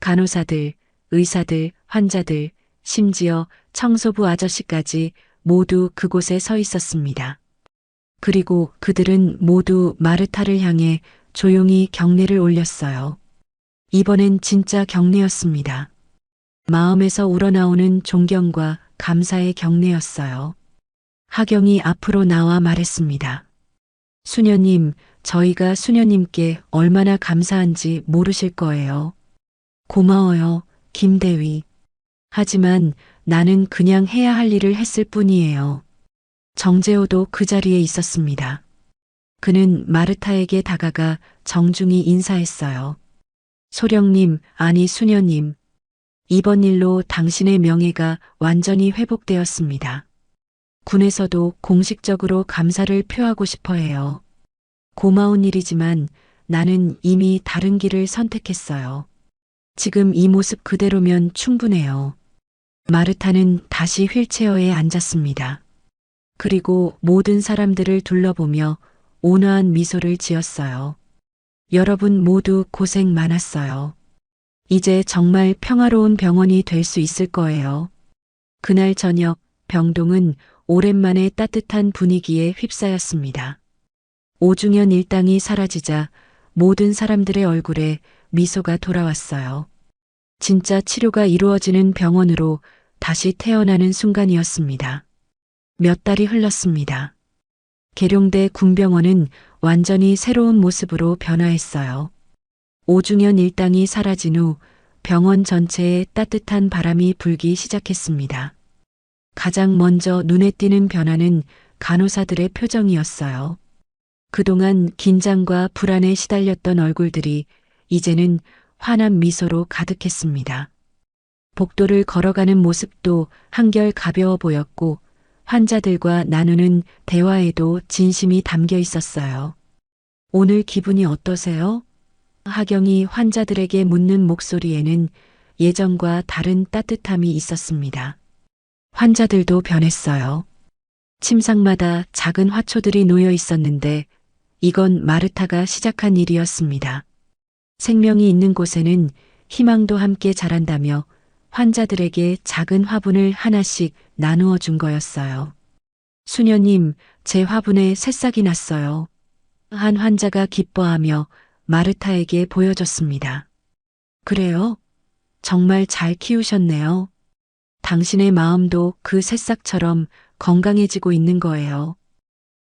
간호사들, 의사들, 환자들, 심지어 청소부 아저씨까지 모두 그곳에 서 있었습니다. 그리고 그들은 모두 마르타를 향해 조용히 경례를 올렸어요. 이번엔 진짜 경례였습니다. 마음에서 우러나오는 존경과 감사의 경례였어요. 하경이 앞으로 나와 말했습니다. 수녀님, 저희가 수녀님께 얼마나 감사한지 모르실 거예요. 고마워요, 김대위. 하지만 나는 그냥 해야 할 일을 했을 뿐이에요. 정재호도 그 자리에 있었습니다. 그는 마르타에게 다가가 정중히 인사했어요. 소령님, 아니 수녀님. 이번 일로 당신의 명예가 완전히 회복되었습니다. 군에서도 공식적으로 감사를 표하고 싶어 해요. 고마운 일이지만 나는 이미 다른 길을 선택했어요. 지금 이 모습 그대로면 충분해요. 마르타는 다시 휠체어에 앉았습니다. 그리고 모든 사람들을 둘러보며 온화한 미소를 지었어요. 여러분 모두 고생 많았어요. 이제 정말 평화로운 병원이 될 수 있을 거예요. 그날 저녁 병동은 오랜만에 따뜻한 분위기에 휩싸였습니다. 오중현 일당이 사라지자 모든 사람들의 얼굴에 미소가 돌아왔어요. 진짜 치료가 이루어지는 병원으로 다시 태어나는 순간이었습니다. 몇 달이 흘렀습니다. 계룡대 군병원은 완전히 새로운 모습으로 변화했어요. 오중현 일당이 사라진 후 병원 전체에 따뜻한 바람이 불기 시작했습니다. 가장 먼저 눈에 띄는 변화는 간호사들의 표정이었어요. 그동안 긴장과 불안에 시달렸던 얼굴들이 이제는 환한 미소로 가득했습니다. 복도를 걸어가는 모습도 한결 가벼워 보였고 환자들과 나누는 대화에도 진심이 담겨 있었어요. 오늘 기분이 어떠세요? 하경이 환자들에게 묻는 목소리에는 예전과 다른 따뜻함이 있었습니다. 환자들도 변했어요. 침상마다 작은 화초들이 놓여 있었는데 이건 마르타가 시작한 일이었습니다. 생명이 있는 곳에는 희망도 함께 자란다며 환자들에게 작은 화분을 하나씩 나누어 준 거였어요. 수녀님, 제 화분에 새싹이 났어요. 한 환자가 기뻐하며 마르타에게 보여줬습니다. 그래요? 정말 잘 키우셨네요. 당신의 마음도 그 새싹처럼 건강해지고 있는 거예요.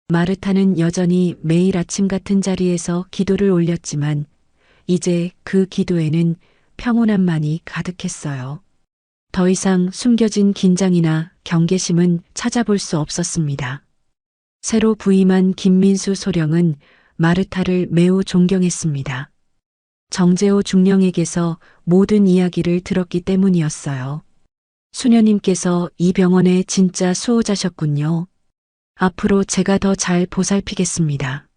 마르타는 여전히 매일 아침 같은 자리에서 기도를 올렸지만 이제 그 기도에는 평온함만이 가득했어요. 더 이상 숨겨진 긴장이나 경계심은 찾아볼 수 없었습니다. 새로 부임한 김민수 소령은 마르타를 매우 존경했습니다. 정재호 중령에게서 모든 이야기를 들었기 때문이었어요. 수녀님께서 이 병원의 진짜 수호자셨군요. 앞으로 제가 더 잘 보살피겠습니다.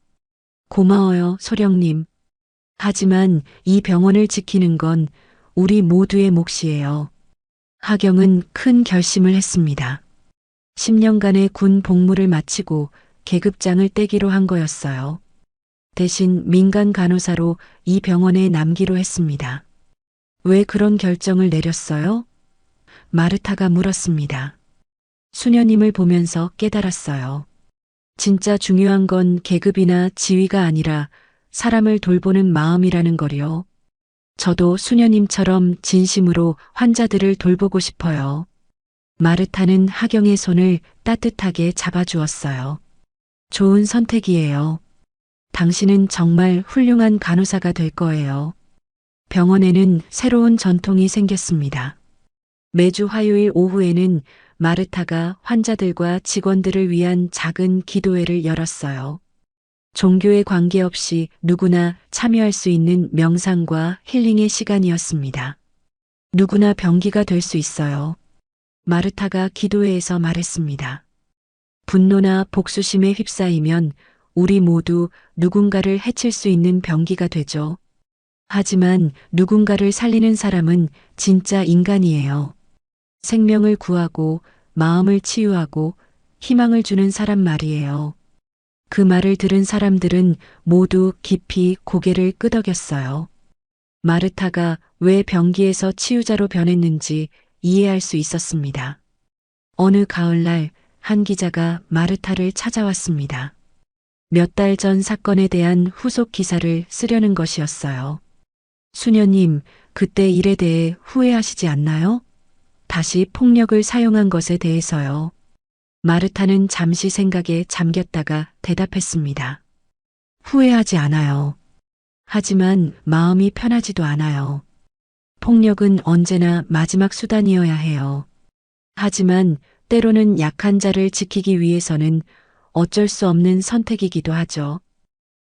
고마워요, 소령님. 하지만 이 병원을 지키는 건 우리 모두의 몫이에요. 하경은 큰 결심을 했습니다. 10년간의 군 복무를 마치고 계급장을 떼기로 한 거였어요. 대신 민간 간호사로 이 병원에 남기로 했습니다. 왜 그런 결정을 내렸어요? 마르타가 물었습니다. 수녀님을 보면서 깨달았어요. 진짜 중요한 건 계급이나 지위가 아니라 사람을 돌보는 마음이라는 거요. 저도 수녀님처럼 진심으로 환자들을 돌보고 싶어요. 마르타는 하경의 손을 따뜻하게 잡아주었어요. 좋은 선택이에요. 당신은 정말 훌륭한 간호사가 될 거예요. 병원에는 새로운 전통이 생겼습니다. 매주 화요일 오후에는 마르타가 환자들과 직원들을 위한 작은 기도회를 열었어요. 종교에 관계없이 누구나 참여할 수 있는 명상과 힐링의 시간이었습니다. 누구나 병기가 될 수 있어요. 마르타가 기도회에서 말했습니다. 분노나 복수심에 휩싸이면 우리 모두 누군가를 해칠 수 있는 병기가 되죠. 하지만 누군가를 살리는 사람은 진짜 인간이에요. 생명을 구하고 마음을 치유하고 희망을 주는 사람 말이에요. 그 말을 들은 사람들은 모두 깊이 고개를 끄덕였어요. 마르타가 왜 병기에서 치유자로 변했는지 이해할 수 있었습니다. 어느 가을날 한 기자가 마르타를 찾아왔습니다. 몇 달 전 사건에 대한 후속 기사를 쓰려는 것이었어요. 수녀님, 그때 일에 대해 후회하시지 않나요? 다시 폭력을 사용한 것에 대해서요. 마르타는 잠시 생각에 잠겼다가 대답했습니다. 후회하지 않아요. 하지만 마음이 편하지도 않아요. 폭력은 언제나 마지막 수단이어야 해요. 하지만 때로는 약한 자를 지키기 위해서는 어쩔 수 없는 선택이기도 하죠.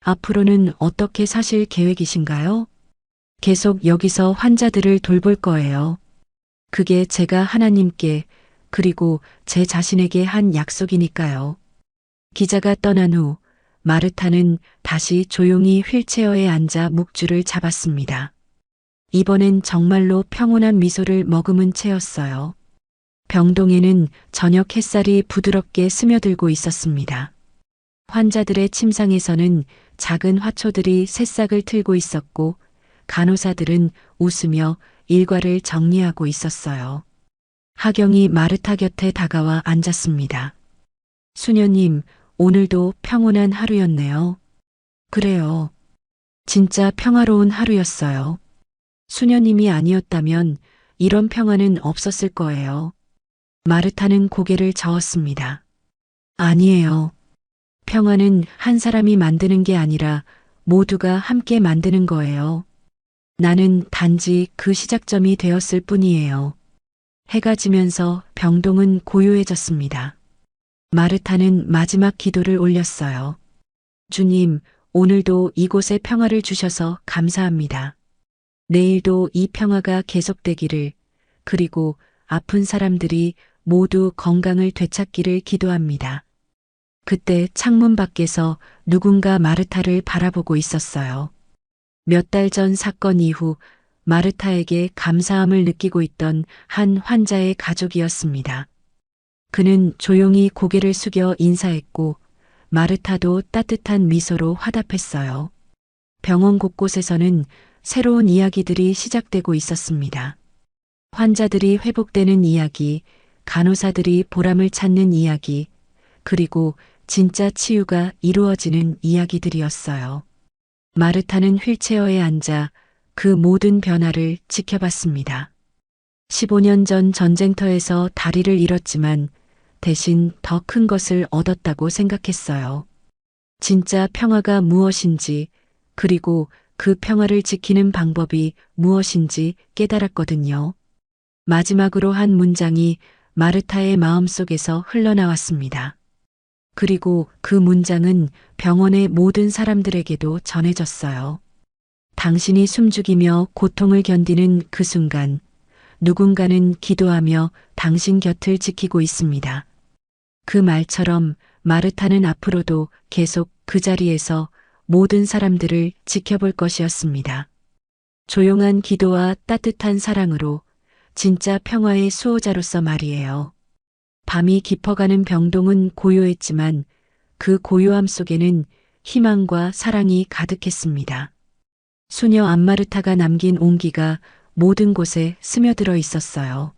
앞으로는 어떻게 사실 계획이신가요? 계속 여기서 환자들을 돌볼 거예요. 그게 제가 하나님께 그리고 제 자신에게 한 약속이니까요. 기자가 떠난 후 마르타는 다시 조용히 휠체어에 앉아 묵주를 잡았습니다. 이번엔 정말로 평온한 미소를 머금은 채였어요. 병동에는 저녁 햇살이 부드럽게 스며들고 있었습니다. 환자들의 침상에서는 작은 화초들이 새싹을 틀고 있었고 간호사들은 웃으며 일과를 정리하고 있었어요. 하경이 마르타 곁에 다가와 앉았습니다. 수녀님, 오늘도 평온한 하루였네요. 그래요. 진짜 평화로운 하루였어요. 수녀님이 아니었다면 이런 평화는 없었을 거예요. 마르타는 고개를 저었습니다. 아니에요. 평화는 한 사람이 만드는 게 아니라 모두가 함께 만드는 거예요. 나는 단지 그 시작점이 되었을 뿐이에요. 해가 지면서 병동은 고요해졌습니다. 마르타는 마지막 기도를 올렸어요. 주님, 오늘도 이곳에 평화를 주셔서 감사합니다. 내일도 이 평화가 계속되기를, 그리고 아픈 사람들이 모두 건강을 되찾기를 기도합니다. 그때 창문 밖에서 누군가 마르타를 바라보고 있었어요. 몇 달 전 사건 이후 마르타에게 감사함을 느끼고 있던 한 환자의 가족이었습니다. 그는 조용히 고개를 숙여 인사했고 마르타도 따뜻한 미소로 화답했어요. 병원 곳곳에서는 새로운 이야기들이 시작되고 있었습니다. 환자들이 회복되는 이야기, 간호사들이 보람을 찾는 이야기, 그리고 진짜 치유가 이루어지는 이야기들이었어요. 마르타는 휠체어에 앉아 그 모든 변화를 지켜봤습니다. 15년 전 전쟁터에서 다리를 잃었지만 대신 더 큰 것을 얻었다고 생각했어요. 진짜 평화가 무엇인지, 그리고 그 평화를 지키는 방법이 무엇인지 깨달았거든요. 마지막으로 한 문장이 마르타의 마음속에서 흘러나왔습니다. 그리고 그 문장은 병원의 모든 사람들에게도 전해졌어요. 당신이 숨죽이며 고통을 견디는 그 순간, 누군가는 기도하며 당신 곁을 지키고 있습니다. 그 말처럼 마르타는 앞으로도 계속 그 자리에서 모든 사람들을 지켜볼 것이었습니다. 조용한 기도와 따뜻한 사랑으로 진짜 평화의 수호자로서 말이에요. 밤이 깊어가는 병동은 고요했지만 그 고요함 속에는 희망과 사랑이 가득했습니다. 수녀 안마르타가 남긴 온기가 모든 곳에 스며들어 있었어요.